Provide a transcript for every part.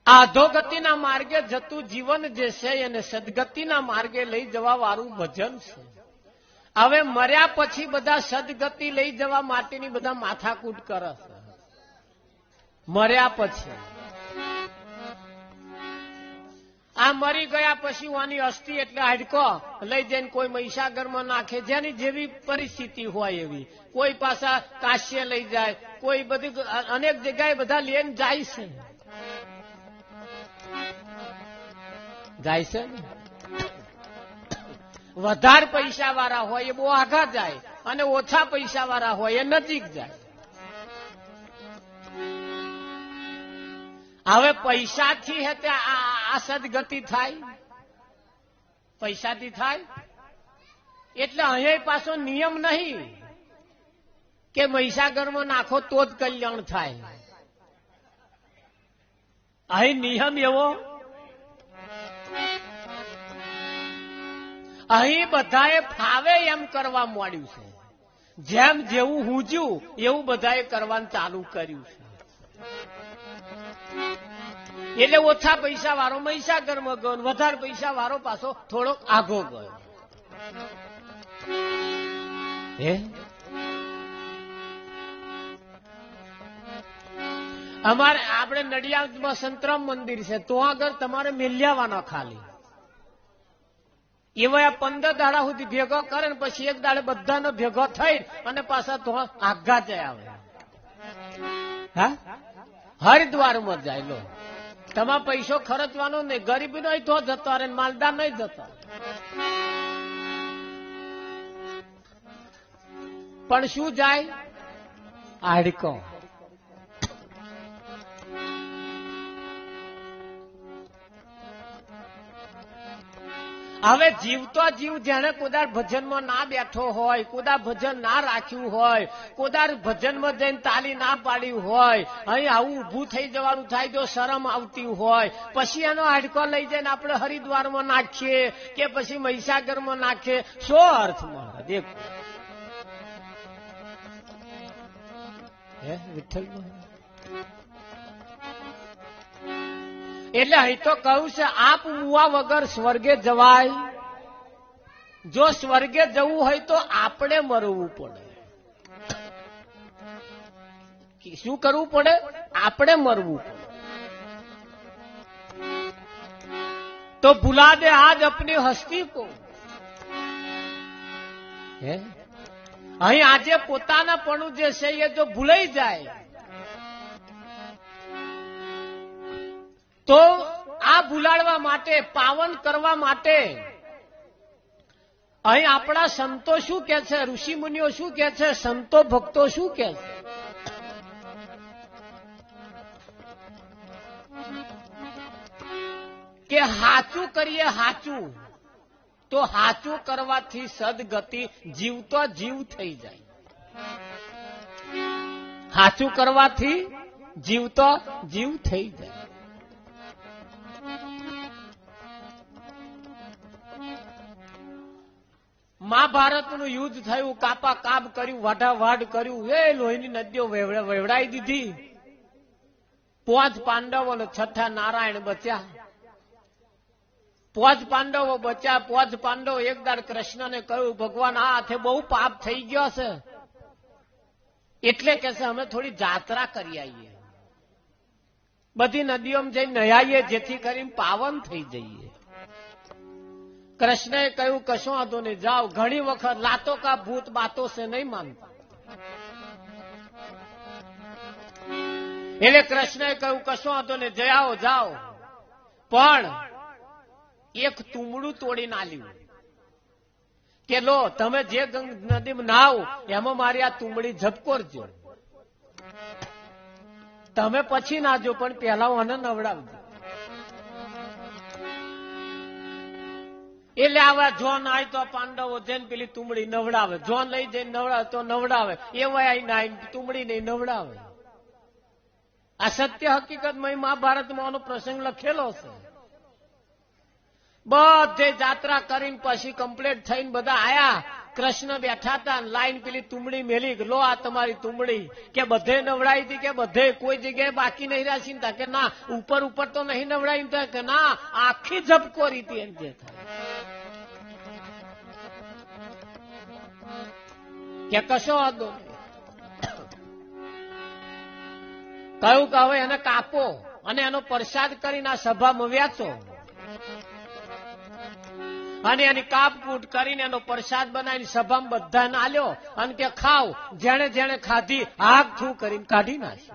આ અધોગતિના માર્ગે જતું જીવન જે છે એને સદગતિના માર્ગે લઈ જવા વાળું ભજન છે. હવે મર્યા પછી બધા સદગતિ લઈ જવા માટેની બધા માથાકૂટ કરે છે. મર્યા પછી આ મરી ગયા પછી આની અસ્થિ એટલે હાડકો લઈ જઈને કોઈ મહીસાગરમાં નાખે, જેની જેવી પરિસ્થિતિ હોય એવી. કોઈ પાછા કાશ્ય લઈ જાય, કોઈ બધી અનેક જગ્યાએ બધા લઈને જાય છે. જાય છે ને વધારે પૈસા વાળા હોય એ બહુ આઘા જાય, અને ઓછા પૈસા વાળા હોય એ નજીક જાય. હવે પૈસાથી હે તે આ સદગતિ થાય, પૈસાથી થાય. એટલે અહીંયા પાછો નિયમ નહીં કે મહીસાગરમાં નાખો તો જ કલ્યાણ થાય. અહીં નિયમ એવો, અહીં બધાએ ફાવે એમ કરવા માંડ્યું છે. જેમ જેવું હુંજ્યું એવું બધાએ કરવાનું ચાલુ કર્યું છે. એટલે ઓછા પૈસા વાળો મહીસાગરમાં ગયો, વધારે પૈસા વાળો પાછો થોડોક આઘો ગયો. અમારે આપણે નડિયાદમાં સંતરામ મંદિર છે, તો આગળ તમારે મેલ્યાવાના ખાલી એવા 15 દાડા સુધી ભેગો કરે ને પછી એક દાડે બધાનો ભેગો થઈ અને પાછા તો આઘા જાય આવે. હા, હરિદ્વારમાં જાય. લો, તમારે પૈસો ખર્ચવાનો નહીં, ગરીબી નો તો જતો રહે, માલદાર નહીં જતો. પણ શું જાય? હાડકો. હવે જીવતો જીવ જેને કોદાર ભજનમાં ના બેઠો હોય, કોદાર ભજન ના રાખ્યું હોય, કોદાર ભજનમાં જઈને તાલી ના પાડી હોય, અહીં આવું ઊભું થઈ જવાનું થાય તો શરમ આવતી હોય, પછી એનો હાડકો લઈ જઈને આપણે હરિદ્વારમાં નાખીએ કે પછી મહીસાગરમાં નાખીએ, શો અર્થ મળે? દેખો વિઠ્ઠલ. એટલે અહીં તો કહું છે, આપ મુવા વગર સ્વર્ગે જવાય. જો સ્વર્ગે જવું હોય તો આપણે મરવું પડે. શું કરવું પડે? આપણે મરવું પડે. તો ભૂલા દે આજ અપની હસ્તી કો. અહીં આજે પોતાના પણ જે છે એ જો ભૂલાઈ જાય તો આ ભૂલાડવા માટે, પાવન કરવા માટે અહીં આપણા સંતો શું કે છે, ઋષિ મુનિઓ શું કે છે, સંતો ભક્તો શું કે છે? કે હાચું કરીએ, હાચું તો હાચું કરવાથી સદગતિ જીવતો જીવ થઈ જાય. હાચું કરવાથી જીવતો જીવ થઈ જાય. મહાભારતનું યુદ્ધ થયું, કાપા કાપ કર્યું, વાઢાવાઢ કર્યું, એ લોહીની નદીઓ વેવડાઈ દીધી. 5 પાંડવો અને 6 નારાયણ બચ્યા. 5 પાંડવો બચ્યા. 5 પાંડવો એક દાડ કૃષ્ણને કહ્યું, ભગવાન આ હાથે બહુ પાપ થઈ ગયો છે, એટલે કે છે અમે થોડી જાત્રા કરી આવીએ, બધી નદીઓમાં જઈને નહાઈએ, જેથી કરીને પાવન થઈ જઈએ. કૃષ્ણએ કહ્યું કશો વાંધો નહીં, જાઓ. ઘણી વખત લાતો કા ભૂત બાતો સે નહીં માનતા. એટલે કૃષ્ણએ કહ્યું કશો વાંધો નહીં, જઈ આવો, જાઓ. પણ એક તુંબડું તોડી ના લીધું કે લો તમે જે નદીમાં નાવ એમાં મારી આ તુંબડી ઝબકોરજો. તમે પછી નાજો, પણ પહેલા મને નવડાવજો. એટલે આવા જોન આય તો પાંડવો જઈને પેલી તુંબડી નવડાવે, જોન લઈ જઈને નવડાવે તો નવડાવે, એવા આવીને તુંબડી નહીં નવડાવે. આ સત્ય હકીકતમાં મહાભારતમાં આનો પ્રસંગ લખેલો છે. બધે જાત્રા કરીને પછી કમ્પ્લીટ થઈને બધા આયા કૃષ્ણ બેઠા હતા, લાઈન પેલી તુમડી મેલી, લો આ તમારી તુમડી, કે બધે નવડાવી હતી, કે બધે કોઈ જગ્યાએ બાકી નહીં રાખી, કે ના ઉપર ઉપર તો નહીં નવડાવી, કે ના આખી ઝબકોરી હતી એમ જે કે કશો વાંધો નહીં. કહ્યું કે હવે એને કાપો અને એનો પ્રસાદ કરીને આ સભામાં વેચો, અને એની કાપકૂટ કરીને એનો પ્રસાદ બનાવીને સભામાં બધાને આલ્યો, અને કે ખાવ. જેણે જેણે ખાધી હાથ થૂ કરીને કાઢી નાખી.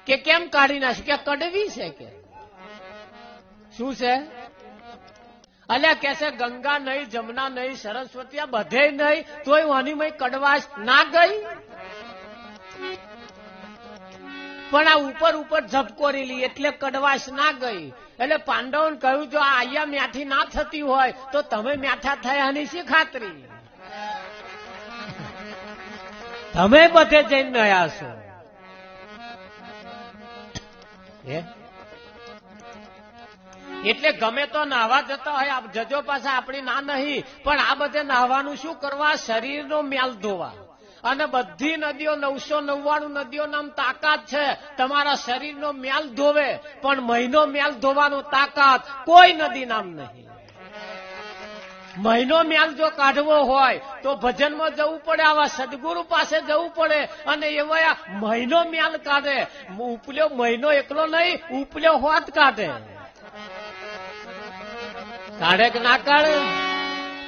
કે કેમ કાઢી નાખી? કે કડવી છે. કે શું છે? અલ્યા કે છે ગંગા નહીં, જમના નહીં, સરસ્વતી આ બધે નહીં, તોય વાનીમય કડવાશ ના ગઈ. પણ આ ઉપર ઉપર ઝબકોરેલી એટલે કડવાશ ના ગઈ. એટલે પાંડવોને કહ્યું જો આ અહીંયા મ્યાઠી ના થતી હોય તો તમે મ્યાઠા થયાની શી ખાતરી? તમે બધે જઈને રહ્યા છો. એટલે ગમે તો નાહવા જતા હોય જજો પાછા આપણી ના નહીં, પણ આ બધે નાહવાનું શું કરવા? શરીરનો મેલ ધોવા. અને બધી નદીઓ 999 નદીઓ નામ તાકાત છે તમારા શરીરનો મેલ ધોવે, પણ મહિનો મેલ ધોવાનો તાકાત કોઈ નદી નામ નહીં. મહિનો મેલ જો કાઢવો હોય તો ભજનમાં જવું પડે, આવા સદગુરુ પાસે જવું પડે, અને એવા મહિનો મેલ કાઢે. ઉપલ્યો મહિનો એકલો નહીં, ઉપલ્યો હોત કાઢે. કાઢે કે ના કાઢે?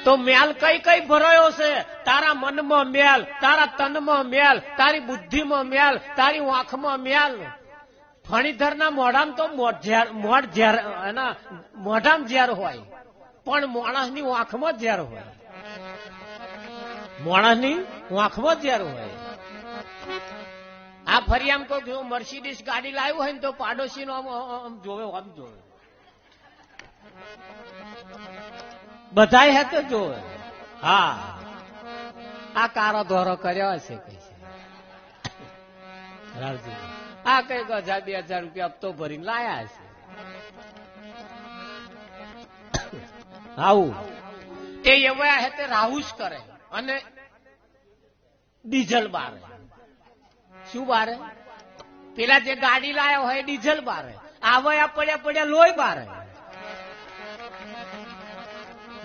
તો મેલ કઈ કઈ ભરાયો છે? તારા મનમાં મેલ, તારા તનમાં મેલ, તારી બુદ્ધિમાં મેલ, તારી આંખમાં મેલ. ફણીધરના મોઢામાં તો મોઢામાં ઝેર હોય, પણ માણસની આંખમાં ઝેર હોય. માણસની આંખમાં ઝેર હોય. આ ફરી આમ કોઈ મર્સિડીઝ ગાડી લાવ્યું હોય ને તો પાડોશી નો આમ જોવે, આમ જોવે. બધા હે તો જોવે. હા આ કારો ધોરો કર્યો હશે કઈ રાવજી, આ કઈ 1000-2000 રૂપિયા હપ્તો ભરીને લાયા હશે. આવું તે એવા હે તે રાહુસ કરે અને ડીઝલ બારે. શું બારે? પેલા જે ગાડી લાયો હોય ડીઝલ બારે, આવયા પડ્યા પડ્યા લોહી બારે.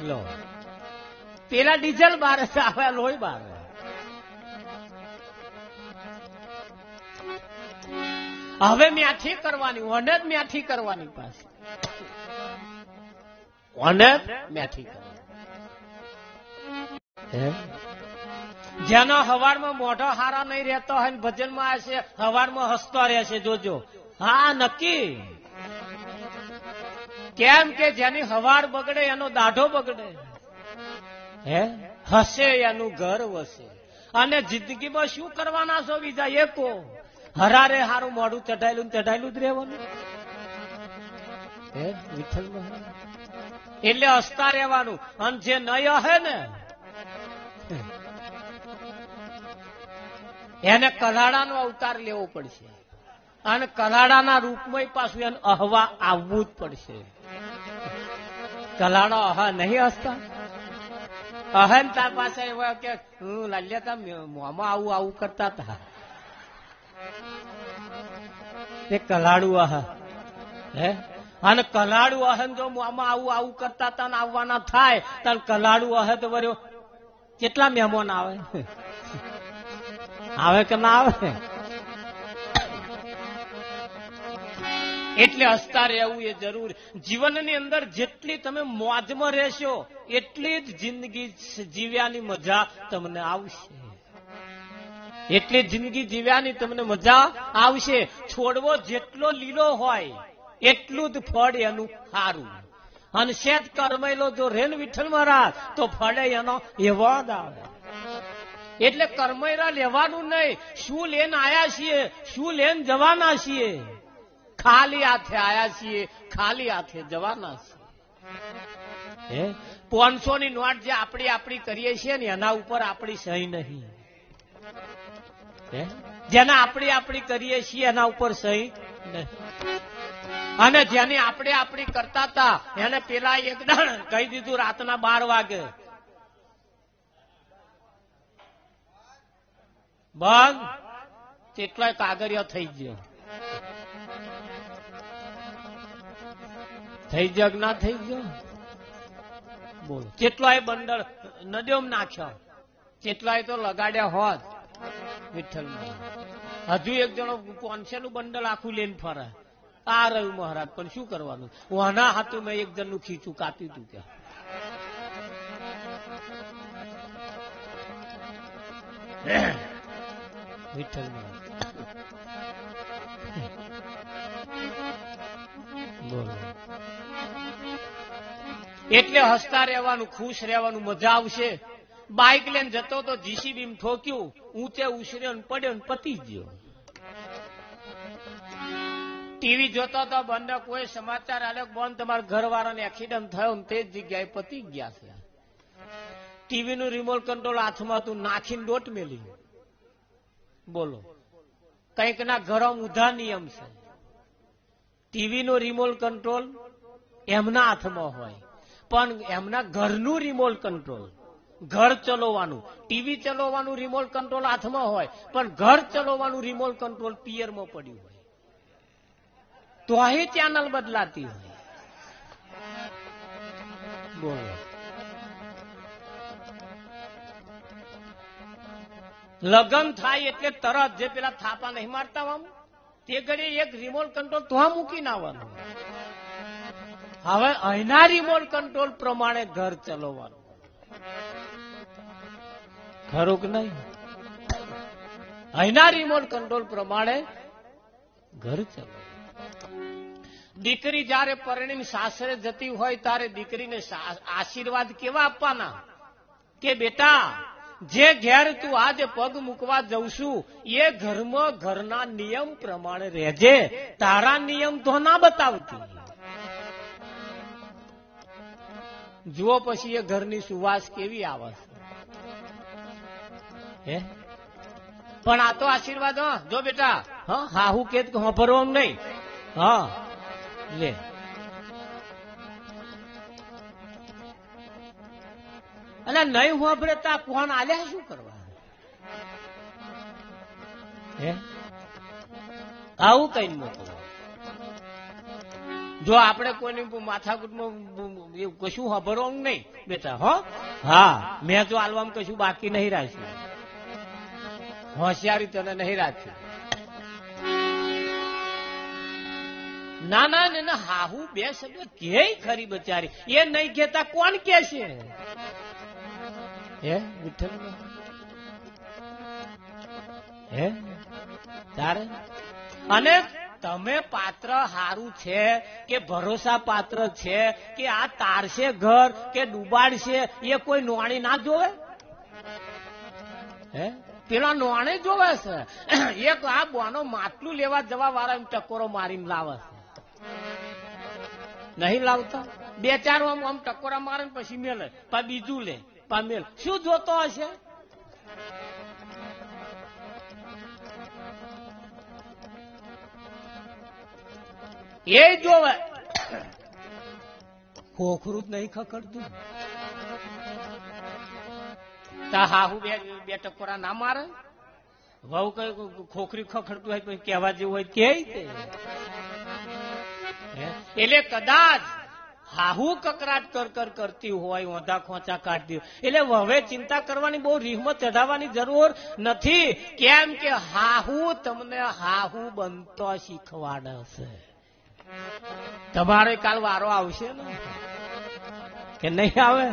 લો પેલા ડીઝલ બારે, આવ્યા લોહી બારે. હવે મ્યાઠી કરવાની, ઓને જ મ્યાઠી કરવાની. પાસે ઓને જ મ્યાઠી કરવાની. જેનો હવારમાં મોઢો હારા નહીં રહેતો હોય ભજનમાં હશે, હવારમાં હસતો રહેશે. જોજો. હા નક્કી. કેમ કે જેની હવાર બગડે એનો દાઢો બગડે. હશે એનું ઘર વસે. અને જિંદગીમાં શું કરવાના છો બીજા? એકો હરારે હારું મોઢું ચઢાયેલું ચઢાયેલું જ રહેવાનું. એટલે હસતા રહેવાનું. અને જે નહીં હે ને એને કલાડાનો અવતાર લેવો પડશે, અને કલાડાના રૂપમાં પાછું એને અહવા આવવું જ પડશે. કલાડો અહા નહીં હસતા. અહન તાર પાસે એવો કે હું લાલ્યા મોમાં આવું આવું કરતા હતા. એ કલાડું અહા હે. અને કલાડું અહન જો મોમાં આવું આવું કરતા હતા ને આવવાના થાય તો કલાડું અહ તો વર્યો કેટલા મહેમાન આવે? આવે કે ના આવે? એટલે હસતા રહેવું એ જરૂર. જીવનની અંદર જેટલી તમે મોજમાં રહેશો એટલી જ જિંદગી જીવ્યાની મજા તમને આવશે. એટલી જિંદગી જીવ્યાની તમને મજા આવશે. છોડવો જેટલો લીલો હોય એટલું જ ફળ એનું સારું. અને શેત કરમેલો જો રેન વિઠ્ઠલ મહારાજ તો ફળે એનો એવો જ આવે. એટલે કરમૈરા લેવાનું નહીં. શું લેન આયા છીએ, શું લેન જવાના છીએ? ખાલી હાથે આયા છીએ, ખાલી હાથે જવાના છીએ. 500 ની નોટ જે આપણી કરીએ છીએ ને એના ઉપર આપણી સહી નહીં. જેના આપણી કરીએ છીએ એના ઉપર સહી નહીં. અને જેની આપણે આપણી કરતા હતા એને પેલા એકદમ કહી દીધું રાતના 12 વાગે બંધ, કેટલાય કાગળિયા થઈ ગયો. થઈ ગયો ના થઈ ગયો? બોલો. કેટલાય બંડલ નદીઓમાં નાખ્યો, કેટલાય તો લગાડ્યા હોત વિઠ્ઠલમાં. હજુ એક જણો 500 નું બંડલ આખું લઈને ફરે. આ રહ્યું મહારાજ, પણ શું કરવાનું? વાના હાથું મેં એક જણનું ખીચું કાપ્યું હતું ત્યાં. વિઠ્ઠલમાં બોલો. એટલે હસતા રહેવાનું, ખુશ રહેવાનું, મજા આવશે. બાઇક લઈને જતો તો જીસીબી ઠોક્યું, ઊંચે ઉછર્યો ને પડ્યો ને પતી ગયો. ટીવી જોતો તો બંને કોઈ સમાચાર આલે બંધ, તમારા ઘરવાળાને એક્સિડન્ટ થયો ને તે જ જગ્યાએ પતી ગયા છે. ટીવી નું રિમોટ કંટ્રોલ હાથમાં તું નાખીને દોટ મેલી. બોલો. કઈક ના ઘરમાં ઉધા નિયમ છે. ટીવી નો રિમોટ કંટ્રોલ એમના હાથમાં હોય, પણ એમના ઘરનું રિમોટ કંટ્રોલ, ઘર ચલાવવાનું. ટીવી ચલાવવાનું રિમોટ કંટ્રોલ હાથમાં હોય, પણ ઘર ચલાવવાનું રિમોટ કંટ્રોલ પિયરમાં પડ્યું હોય. તો અહીં ચેનલ બદલાતી હોય. બોલો. લગ્ન થાય એટલે તરત જે પેલા થાપા નહીં મારતા આમ, તે ઘડી એક રિમોટ કંટ્રોલ તો મૂકીને આવવાનું. હવે અહીંના રિમોટ કંટ્રોલ પ્રમાણે ઘર ચલાવવાનું. ખરું કે નહીં? અહીંના રિમોટ કંટ્રોલ પ્રમાણે ઘર ચલાવવાનું. દીકરી જયારે પરણીને સાસરે જતી હોય ત્યારે દીકરીને આશીર્વાદ કેવા આપવાના કે બેટા, જે ઘેર તું આજે પગ મૂકવા જઉં છું એ ઘરમાં ઘરના નિયમ પ્રમાણે રહેજે, તારા નિયમ તો ના બતાવતી. જુઓ પછી એ ઘરની સુવાસ કેવી આવે છે. પણ આ તો આશીર્વાદ. હા જો બેટા, હા હું કે ભરવાનું નહીં. હા લે. અને નહીં હોભરે તા કોણ આલ્યા શું કરવા? આવું કઈ મોકલો. જો આપણે કોઈની માથાકૂટમાં કશું હોભરવાનું નહીં બેટા. હો હા, મેં તો આલવામાં કશું બાકી નહીં રાખ્યું. હોશિયારી તને નહીં રાખ્યું. ના ના ને હાહુ બે શબ્દ કે ખરી બચારી, એ નહીં કેતા કોણ કે છે? હે વિઠ્ઠલ હે તારે. અને તમે પાત્ર હારું છે કે ભરોસા પાત્ર છે કે આ તારશે ઘર કે ડૂબાડશે, એ કોઈ નોણી ના જોવે? હે પેલા નોણે જોવે છે. એક આ બોનો માટલું લેવા જવા વાળા એમ ટકોરો મારીને લાવે છે. નહીં લાવતા? 2-4 આમ ટકોરા મારે પછી મેલે, પા બીજું લે, પા મેલ. શું જોતો હશે? એ જોવે. ખોખરું જ નહીં ખખડતું. તા હાહુ બે ટકોરા ના મારે? વહુ કઈ ખોખરી ખખડતું હોય પછી કહેવા જેવું હોય કે. એટલે કદાચ હાહુ કકરાટ કર કરતી હોય, ઓંધા ખોંચા કાઢતી હોય, એટલે હવે ચિંતા કરવાની બહુ રીહમત ચઢાવવાની જરૂર નથી. કેમ કે હાહુ તમને હાહુ બનતો શીખવાડશે. તમારે કાલ વારો આવશે ને કે નહીં આવે?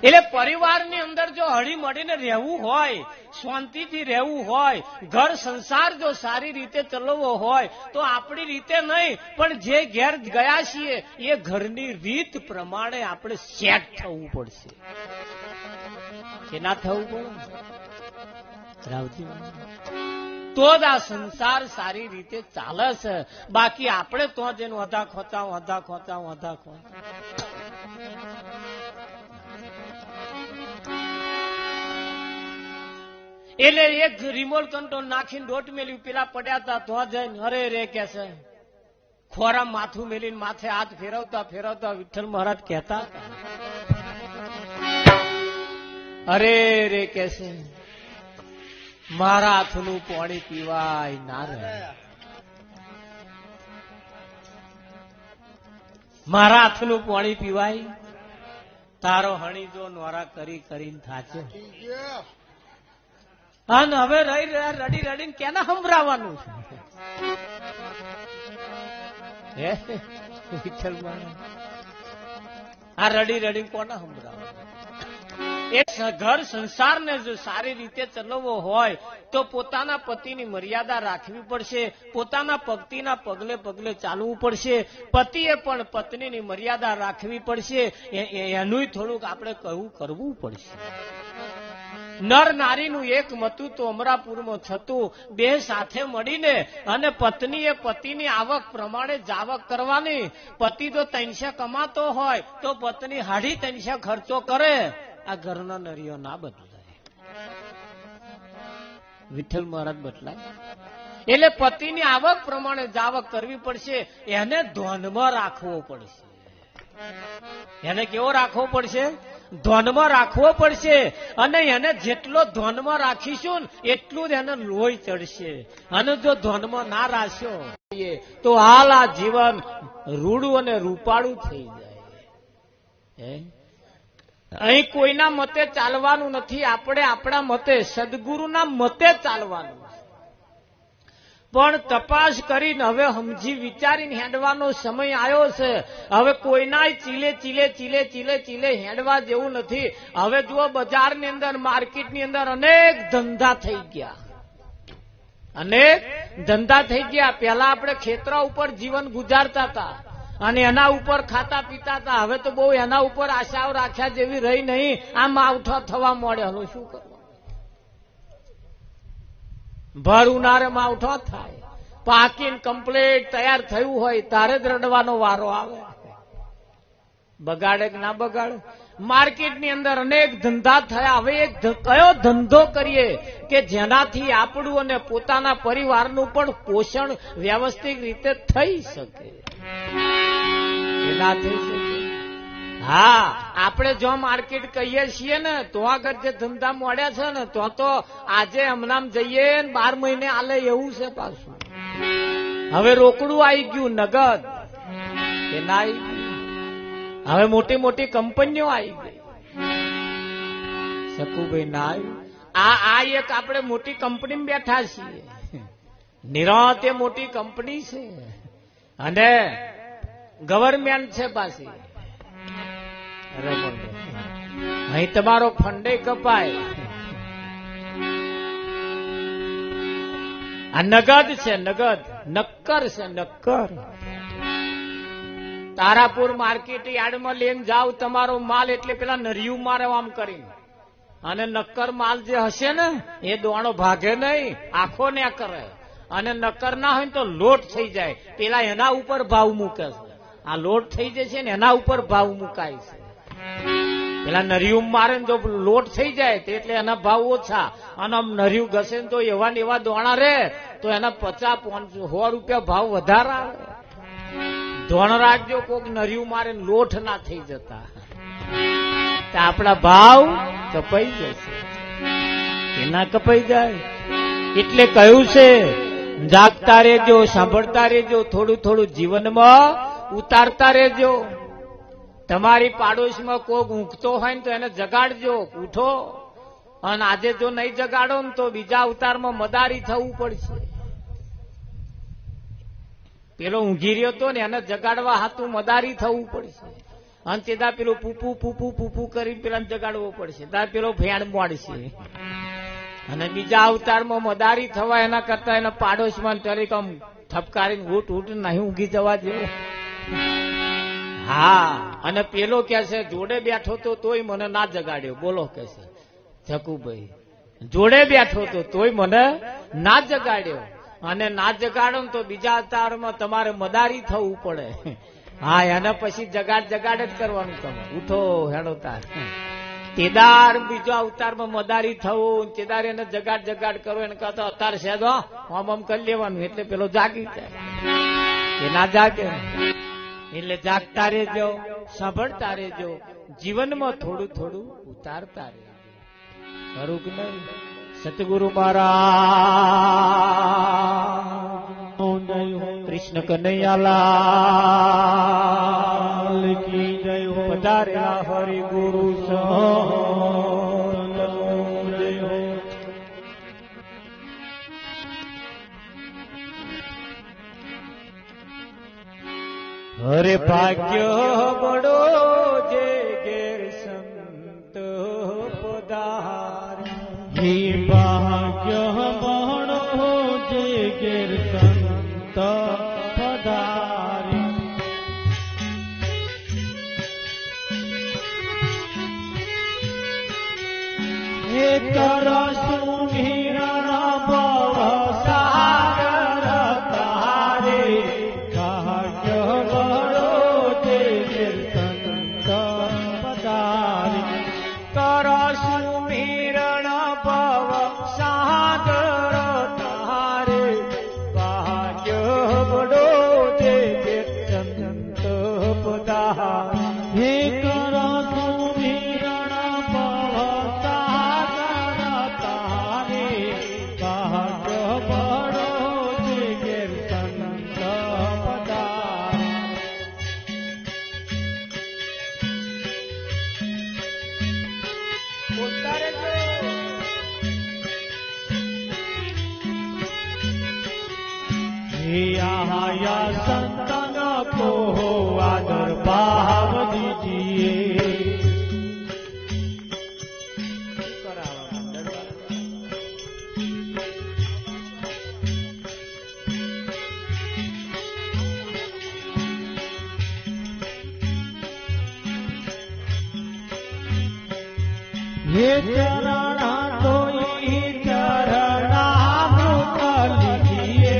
એટલે પરિવારની અંદર જો હળી મળીને રહેવું હોય, શાંતિથી રહેવું હોય, ઘર સંસાર જો સારી રીતે ચલાવવો હોય તો આપણી રીતે નહીં, પણ જે ઘેર ગયા છીએ એ ઘરની રીત પ્રમાણે આપણે સેટ થવું પડશે. કે ના થવું પડે રાવજી? તો જ આ સંસાર સારી રીતે ચાલે છે. બાકી આપણે તો જેનું અધા ખોચા. એટલે એક રિમોટ કંટ્રોલ નાખીને દોટ મેલ્યું, પેલા પડ્યા હતા તો જઈને અરે રે કે છે ખોરા માથું મેલીને માથે હાથ ફેરવતા ફેરવતા વિઠ્ઠલ મહારાજ કહેતા અરે રે કે છે મારા હાથનું પાણી પીવાય ના રે, મારા હાથનું પાણી પીવાય, તારો હણી જો નોરા કરી કરીને થાચે. અને હવે રહી રહ્યા રડી રડીને કેના સંભળાવવાનું છે? વિઠ્ઠલ મહારાજ આ રડી રડીને કોના સંભળાવવાનું? એક ઘર સંસારને જો સારી રીતે ચલાવવો હોય તો પોતાના પતિની મર્યાદા રાખવી પડશે, પોતાના પતિના પગલે પગલે ચાલવું પડશે, પતિએ પણ પત્નીની મર્યાદા રાખવી પડશે. એનું થોડુંક આપણે કહું કરવું પડશે. નર નારીનું એક મતું તો અમરાપુરમાં થતું, બે સાથે મળીને અને પત્નીએ પતિની આવક પ્રમાણે જાવક કરવાની. પતિ તો 300 કમાતો હોય તો પત્ની 350 ખર્ચો કરે. આ ઘરના નરીઓ ના બદલાય, વિઠ્ઠલ મહારાજ બદલાય. એટલે પતિની આવક પ્રમાણે જાવક કરવી પડશે. એને ધ્યાનમાં રાખવો પડશે. એને કેવો રાખવો પડશે? ધ્યાનમાં રાખવો પડશે. અને એને જેટલો ધ્યાનમાં રાખીશું એટલું જ એને લોહી ચડશે. અને જો ધ્યાનમાં ના રાખ્યો તો હાલ આ જીવન રૂડું અને રૂપાળું થઈ જાય. અહીં કોઈના મતે ચાલવાનું નથી, આપણે આપણા મતે સદગુરુના મતે ચાલવાનું. પણ તપાસ કરીને હવે સમજી વિચારીને હેડવાનો સમય આવ્યો છે. હવે કોઈના ચીલે ચીલે ચીલે ચીલે ચીલે હેડવા જેવું નથી. હવે જુઓ બજારની અંદર માર્કેટની અંદર અનેક ધંધા થઈ ગયા, અનેક ધંધા થઈ ગયા. પહેલા આપણે ખેતરા ઉપર જીવન ગુજારતા હતા અને એના ઉપર ખાતા પીતા હતા. હવે તો બહુ એના ઉપર આશાઓ રાખ્યા જેવી રહી નહીં. આ માવઠો થવા મળ્યો, શું કરવું? ભર ઉનાળે માવઠો થાય, પાકીને કમ્પ્લીટ તૈયાર થયું હોય તારે જ રડવાનો વારો આવે. બગાડે કે ના બગાડે? માર્કેટની અંદર અનેક ધંધા થયા. હવે એક કયો ધંધો કરીએ કે જેનાથી આપણું અને પોતાના પરિવારનું પણ પોષણ વ્યવસ્થિત રીતે થઈ શકે? હા, આપણે જો માર્કેટ કહીએ છીએ ને તો આગળ જે ધંધા મળ્યા છે ને તો આજે હમણાં જઈએ 12 મહિને આલે એવું છે પાછું. હવે રોકડું આવી ગયું, નગદ કે ના આવી ગયું? હવે મોટી મોટી કંપનીઓ આવી ગઈ. શકુભાઈ ના આવ્યું? આ એક આપણે મોટી કંપનીમાં બેઠા છીએ. નિરાંતે મોટી કંપની છે અને ગવર્મેન્ટ છે પાછી. અહીં તમારો ફંડે કપાય. આ નગદ છે, નગદ નક્કર છે, નક્કર. તારાપુર માર્કેટ યાર્ડમાં લઈને જાવ તમારો માલ એટલે પેલા નરિયું મારે આમ કરીને. અને નક્કર માલ જે હશે ને એ દોણો ભાગે નહીં, આખો ને કરે. અને નક્કર ના હોય તો લોટ થઈ જાય. પેલા એના ઉપર ભાવ મૂકે છે. આ લોટ થઈ જશે ને એના ઉપર ભાવ મુકાય છે. પેલા નરિયું મારે જો લોટ થઈ જાય એટલે એના ભાવ ઓછા. અને આમ નરિયું ઘસે તો એવા ને એવા દોણા રે તો એના 50-100 રૂપિયા ભાવ વધારે આવે. ધોણ રાખજો, કોક નરિયું મારે લોટ ના થઈ જતા, આપણા ભાવ કપાઈ જશે. એના કપાઈ જાય એટલે કહ્યું છે જાગતા રહેજો, સાંભળતા રહેજો, થોડું થોડું જીવનમાં ઉતારતા રહેજો. તમારી પાડોશમાં કોક ઊંઘતો હોય ને તો એને જગાડજો, ઉઠો. અને આજે જો નહીં જગાડો ને તો બીજા અવતારમાં મદારી થવું પડશે. પેલો ઊંઘી રહ્યો હતો ને એને જગાડવા હાથું મદારી થવું પડશે. અને તેદા પેલું પૂપુ પૂપુ પૂપુ કરી પેલા જગાડવો પડશે. ત્યાં પેલો ભેણ મોડશે. અને બીજા અવતારમાં મદારી થવા એના કરતા એના પાડોશમાં તરીકે આમ ઠપકારીને ઉઠ ઉઠ નહીં ઊંઘી જવા જેવું. હા, અને પેલો કે છે જોડે બેઠો તો તોય મને ના જગાડ્યો. બોલો કે છે જકુભાઈ, જોડે બેઠો તો તોય મને ના જગાડ્યો. અને ના જગાડો તો બીજા અવતારમાં તમારે મદારી થવું પડે. હા, એને પછી જગાડ જગાડ જ કરવાનું. તમે ઉઠો હેડો તાર. તેદાર બીજો અવતારમાં મદારી થવું, તેદાર એને જગાડ જગાડ કરો. એને કહેતો અવતાર છે તો આમ આમ કરી લેવાનું એટલે પેલો જાગી જાય. કે ના જાગે? એટલે જાગતા રહેજો, સાંભળતા રહેજો, જીવનમાં થોડું થોડું ઉતારતા રહેજો. ખરું કે નહીં? સતગુરુ મહારાજ કૃષ્ણ કનૈયાલાલ કી જય હો. પધાર્યા હરિ ગુરુ સંત જય હો. હરે ભાગ્ય બડો જે ઘેર સંત પધારે. હે ભાગ્ય બડો જે ઘેર સંત પધારે. હે કરશું મીરા ભવ સાગર તારે. ભાગ્ય બડો જે ઘેર સંત પધારે. કરશું મીરણ ભવ સાગર તારે. ભાગ્ય બડો જે ઘેર સંત પધારે. હે કરશું મીરણ ભવ સાગર તારે. ભાગ્ય બડો જે ઘેર સંત પધારે. હે આયા સંતન કો આદર ભાવ દીજીએ. હે ચરણા કોઈ ચરણામૃત લીજીએ.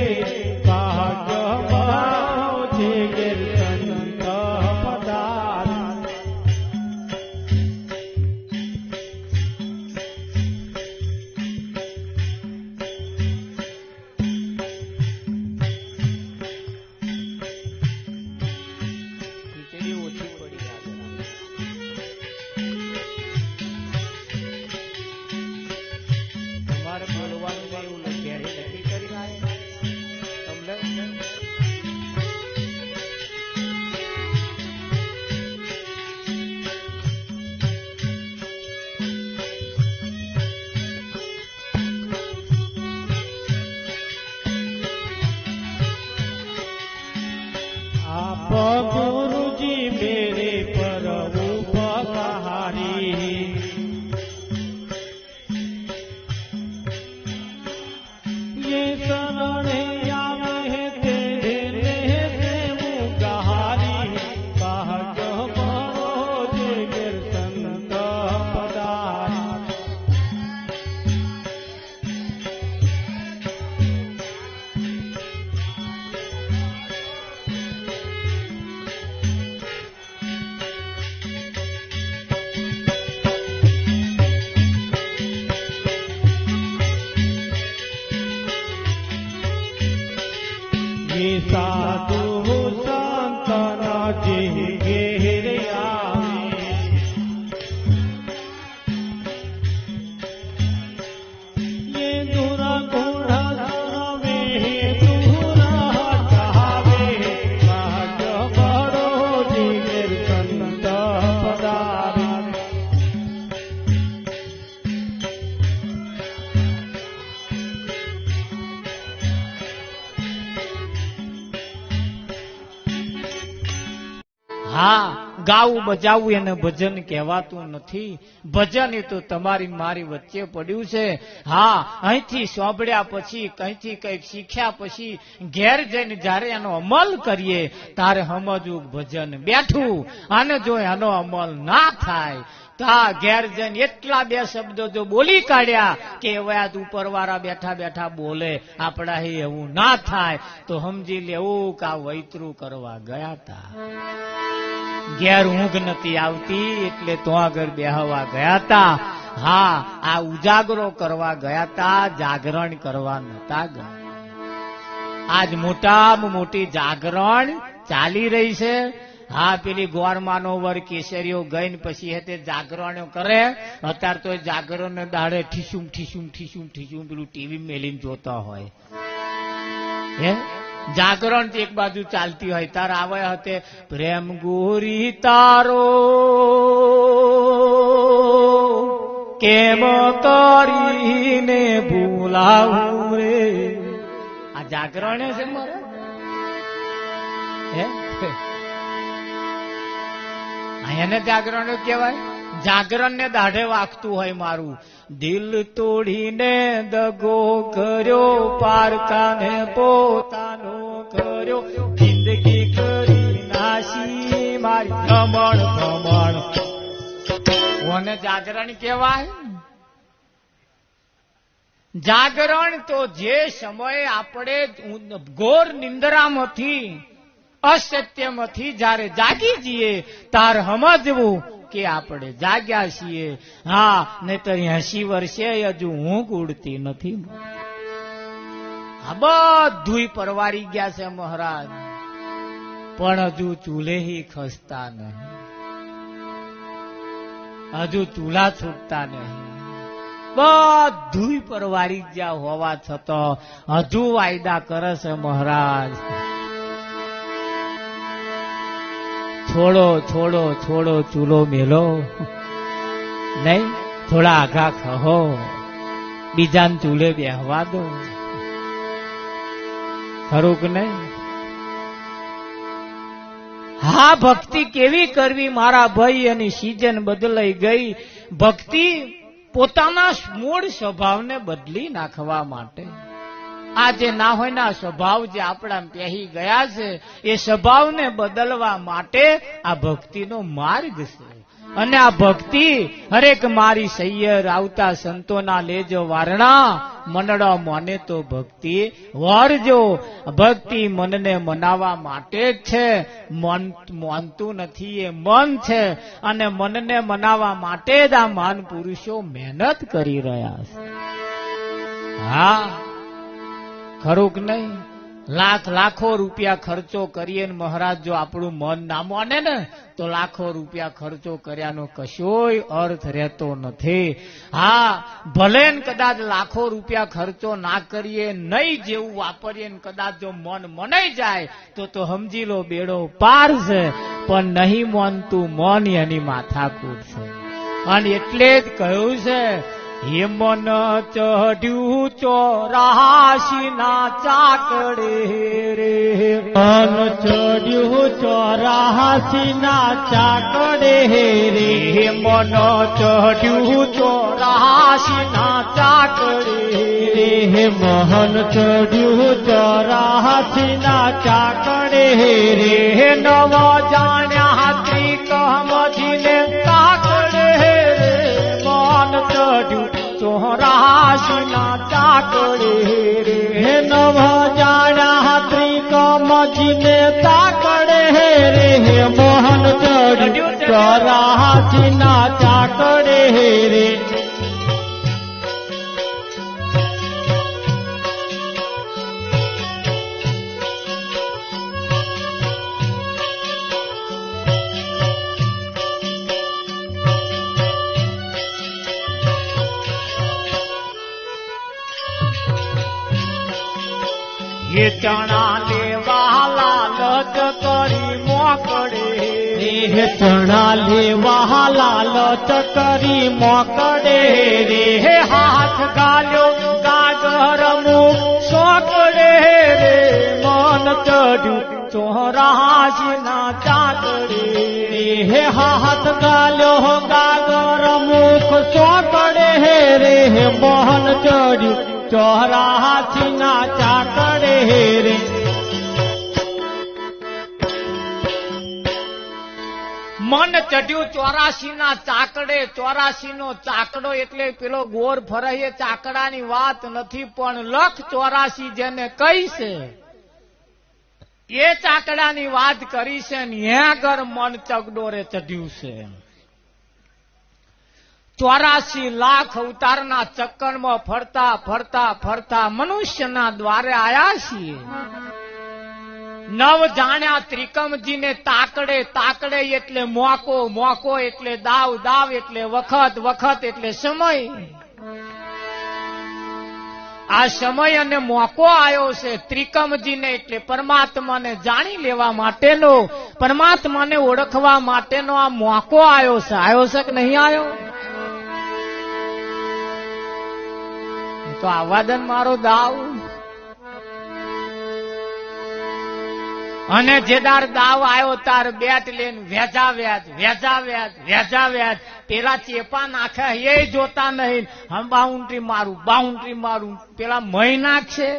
ભાગ્ય બડો જે ઘેર સંત પધારે. ખીચડી ઓછી પડી આજે. તમારે બોલવાનું નહીં, એવું ઘેરે નક્કી કરી આવે તમને. આપ ગુરુજી મેરે પર ઉપકારી. ये शरणे आवे तेरे प्रेम गहारी. भाग्य बड़ो जे घेर संत पधारे. ये साधु संतन जे घेर आवे. ये दुर्गुण सर्वे दूर हटावे. भाग्य बड़ो जे घेर संत पधारे. હા, ગાવું બજાવવું એને ભજન કહેવાતું નથી. ભજન એ તો તમારી મારી વચ્ચે પડ્યું છે. હા, અહીંથી સાંભળ્યા પછી, કંઈથી કંઈક શીખ્યા પછી ઘેર જઈને જયારે એનો અમલ કરીએ ત્યારે સમજવું ભજન બેઠું. અને જો એનો અમલ ના થાય તો આ ઘેર જઈને એટલા બે શબ્દો જો બોલી કાઢ્યા કે હવે આ ઉપરવાળા બેઠા બેઠા બોલે આપણા એવું ના થાય તો સમજી લેવું કે આ વૈતરું કરવા ગયા હતા. ઘેર ઊંઘ નથી આવતી એટલે તો આગળ બેહવા ગયા હતા. હા, આ ઉજાગરો કરવા ગયા હતા, જાગરણ કરવા નતા ગયા. આજ મોટામાં મોટી જાગરણ ચાલી રહી છે. હા, પેલી ગોરમાનો વર કેસરીઓ ગઈ ને પછી હે તે જાગરણો કરે. અત્યારે તો જાગરણ દાડે ઠીસુમ ઠીસુમ ઠીસુમ ઠીસુમ પેલું ટીવી મેલીને જોતા હોય. હે જાગરણ એક બાજુ ચાલતી હોય તાર આવે હતે પ્રેમ ગોરી તારો કેમ કરીને ભૂલાવું રે. આ જાગરણ છે મારે. એને જાગરણ કહેવાય. જાગરણ ને દાઢે વાગતું હોય મારું. દિલ તોડીને દગો કર્યો પારકાને પોતાનો કર્યો જિંદગી કરી નાશી મારી ભ્રમણ ભ્રમણ. કોને જાગરણ કહેવાય? જાગરણ તો જે સમયે આપણે ઘોર નિંદ્રામાંથી અસત્યમાંથી જયારે જાગી જઈએ તાર સમજવું કે આપણે જાગ્યા છીએ. હા, નહીતર 80 વર્ષે હજુ ઊંઘ ઉડતી નથી. આ બધું પરવારી ગયા છે મહારાજ, પણ હજુ ચૂલે ખસતા નહીં, હજુ ચૂલા છૂટતા નહીં. બધું પરવારી ગયા હોવા છતાં હજુ વાયદા કરે છે મહારાજ. છોડો છોડો છોડો ચૂલો મેલો નહીં, થોડા આઘા ખહો, બીજાને ચૂલે બેહવા દો. ખરું કે નહીં? હા, ભક્તિ કેવી કરવી મારા ભાઈ, એની સિઝન બદલાઈ ગઈ. ભક્તિ પોતાના મૂળ સ્વભાવને બદલી નાખવા માટે આ જે ના હોય ના સ્વભાવ જે આપણા પહેરી ગયા છે એ સ્વભાવને બદલવા માટે આ ભક્તિનો માર્ગ છે. અને આ ભક્તિ હરેક મારી સૈયર આવતા સંતોના લેજો વારણા, મનડો મને તો ભક્તિ વરજો. ભક્તિ મનને મનાવવા માટે જ છે, મન માનતું નથી, એ મન છે. અને મનને મનાવવા માટે જ આ મહાન પુરુષો મહેનત કરી રહ્યા છે. હા, ખરું કે નહીં? લાખો રૂપિયા ખર્ચો કરીએ ને મહારાજ જો આપણું મન ના માને ને તો લાખો રૂપિયા ખર્ચો કર્યાનો કશોય અર્થ રહેતો નથી. હા, ભલે ને કદાચ લાખો રૂપિયા ખર્ચો ના કરીએ, નહીં જેવું વાપરીએ ને કદાચ જો મન મનાઈ જાય તો સમજી લો બેડો પાર છે. પણ નહીં માનતું મન એની માથાકૂટ છે. અને એટલે જ કહ્યું છે હે મન ચઢ્યું 84 ના ચાકડે રે. મન ચઢ્યું 84 ના ચાકડે રે. મન ચઢ્યું 84 ના ચાકડે રે. મન ચઢ્યું 84 ના ચાકડે રે. નવ જાણ્યા ત્રિકમજીને કાકડે રે. મન ચઢ્યું 84 ના ચાકડે રે. નવ જાણ્યા ત્રિકમજીને કાકડે રે. મોહન ચઢ્યું 84 ના ચાકડે રે. એ ચણા લેવા લાલચ કરી મોકડે રે. ચણા લેવા લાલચ કરી મોકડે રે. હાથ ગાલ્યો ગાગર મુખ સોકડે રે. મન ચઢ્યું 84 ના ચાકડે રે. હાથ ગાલ્યો ગાગર મુખ સોકડે રે. મોહન ચઢ્યું 84 ના ચાકડે રે. મન ચઢ્યું 84 ના ચાકડે. 84 નો ચાકડો એટલે પેલો ગોર ફરે એ ચાકડાની વાત નથી, પણ 184 જેને કહી છે એ ચાકડાની વાત કરી છે. ને આગળ મન ચગડોરે ચઢ્યું છે. 84 લાખ અવતારના ચક્કરમાં ફરતા ફરતા ફરતા મનુષ્યના દ્વારે આયા છીએ. નવ જાણ્યા ત્રિકમજીને તાકડે, તાકડે એટલે મોકો, મોકો એટલે દાવ, દાવ એટલે વખત, વખત એટલે સમય. આ સમય અને મોકો આવ્યો છે ત્રિકમજીને, એટલે પરમાત્માને જાણી લેવા માટેનો, પરમાત્માને ઓળખવા માટેનો આ મોકો આવ્યો છે. આવ્યો છે કે નહીં આવ્યો? તો આવાદન મારો દાવ. અને જેદાર દાવ આવ્યો તાર બેટ લઈને વેજા વ્યાજ, વેજા વ્યાજ, વેજા વ્યાજ. પેલા ચેપા નાખે એ જોતા નહીં, હમ બાઉન્ડ્રી મારું, બાઉન્ડ્રી મારું, પેલા મહી નાખશે.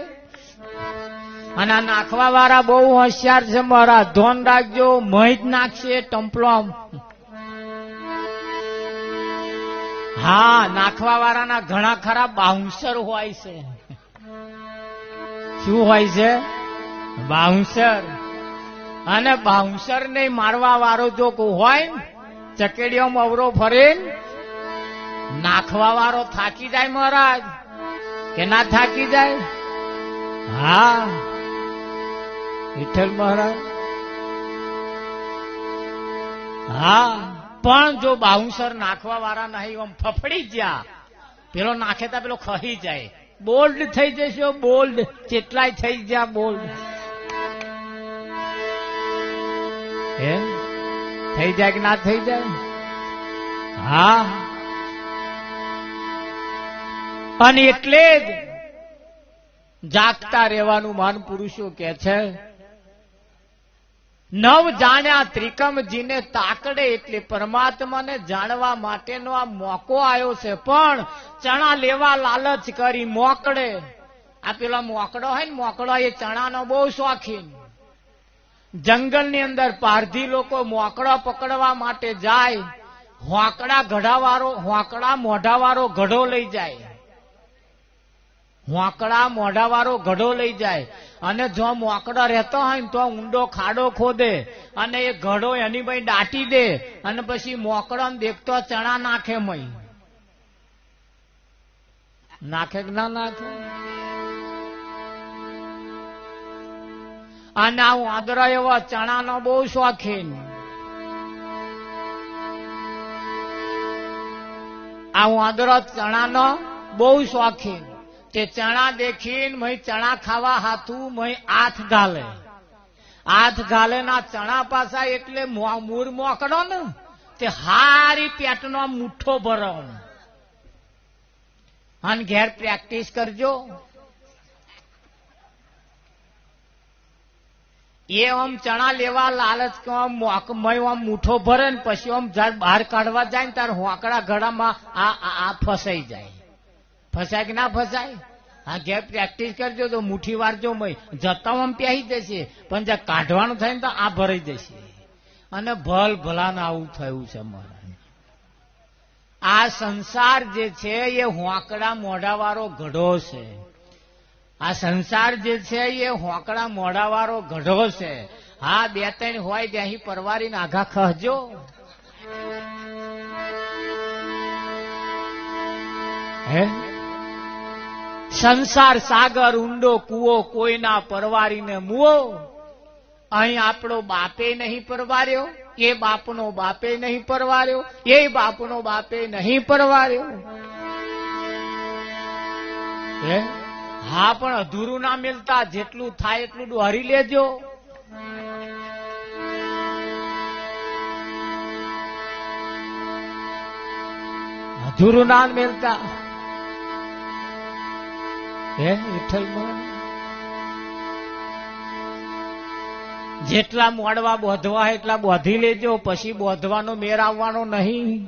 અને આ નાખવા વાળા બહુ હોશિયાર છે મારા, ધોન રાખજો, મહી જ નાખશે ટમ્પલોમ. હા, નાખવા વાળાના ઘણા ખરા બાઉન્સર હોય છે. શું હોય છે? બાઉન્સર. અને બાઉન્સર ને મારવા વાળો જો કોઈ હોય, ચકેડીઓમાં અવરો ફરીને નાખવા વાળો થાકી જાય મહારાજ, કે ના થાકી જાય? હા, વિઠ્ઠલ મહારાજ. હા, પણ જો બાઉન્સર નાખવા વાળા નહીં, આમ ફફડી ગયા, પેલો નાખે તા પેલો ખહી જાય, બોલ્ડ થઈ જશે. બોલ્ડ કેટલાય થઈ ગયા બોલ્ડ. થઈ જાય કે ના થઈ જાય? હા. અને એટલે જ જાગતા રહેવાનું મહાન પુરુષો કે છે. નવ જાણ્યા ત્રિકમજીને તાકડે, એટલે પરમાત્માને જાણવા માટેનો આ મોકો આવ્યો છે. પણ ચણા લેવા લાલચ કરી મોકડે. આ પેલો મોકડો હોય ને, મોકડો એ ચણાનો બહુ શોખીન. જંગલની અંદર પારધી લોકો મોકડા પકડવા માટે જાય, હોંકડા ઘડાવાળો, હોંકડા મોઢાવાળો ઘડો લઈ જાય, હોંકડા મોઢાવાળો ઘડો લઈ જાય. અને જો મોકડો રહેતો હોય ને તો ઊંડો ખાડો ખોદે અને એ ઘડો એની ભાઈ દાટી દે, અને પછી મોકડો દેખતો ચણા નાખે. મય નાખે કે ના નાખે? અને આ વાંદરો એવો ચણાનો બહુ શોખીન. આ વાંદરો ચણાનો બહુ શોખીન. તે ચણા દેખીને મય ચણા ખાવા હાથું મય હાથ ઘાલે. હાથ ઘાલે ના ચણા પાછા એટલે મૂળ મોકડો ને તે હારી પેટનો મુઠ્ઠો ભરો. અને ઘેર પ્રેક્ટિસ કરજો. એ આમ ચણા લેવા લાલચ મય આમ મુઠ્ઠો ભરે ને પછી આમ બહાર કાઢવા જાય ને તાર હોંકડા ઘડામાં આ ફસાઈ જાય. ફસાય કે ના ફસાય? હા, ઘેર પ્રેક્ટિસ કરજો તો મુઠ્ઠી વારજો. મય જતા આમ પ્યાહી જશે, પણ જ્યાં કાઢવાનું થાય ને તો આ ભરાઈ જશે. અને ભલ ભલાને આવું થયું છે મારા. આ સંસાર જે છે એ હોંકડા મોઢાવાળો ઘડો છે. આ સંસાર જે છે એ હોંકડા મોઢાવાળો ગઢો છે. હા, બે ત્રણ હોય ત્યાંથી પરવારીને આઘા ખહજો. હે, સંસાર સાગર ઊંડો કૂવો, કોઈના પરવારીને મુઓ. અહીં આપણો બાપે નહીં પરવાર્યો, એ બાપનો બાપે નહીં પરવાર્યો, એ બાપનો બાપે નહીં પરવાર્યો. હે, હા, પણ અધૂરું ના મિલતા. જેટલું થાય એટલું ડોહરી લેજો. અધૂરું ના મિલતા. હે વિઠ્ઠલ, જેટલા મોડવા બોધવા એટલા બોધી લેજો. પછી બોધવાનો મેર આવવાનો નહીં.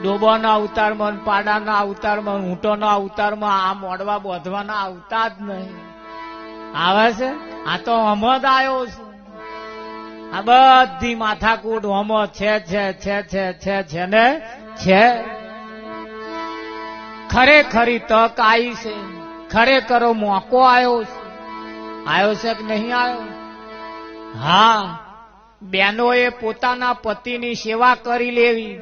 ડોબાના અવતારમાં, પાડાના અવતારમાં, ઊંટોના અવતારમાં આ મોડવા બોધવાના આવતા જ નહીં. આવે છે? આ તો હમદ આવ્યો છે. આ બધી માથાકૂટ હોમો છે છે છે છે છે છે ને છે. ખરેખરી તક આવી છે, ખરેખરો મોકો આવ્યો છે. આવ્યો છે કે નહીં આવ્યો? હા, બહેનોએ પોતાના પતિની સેવા કરી લેવી.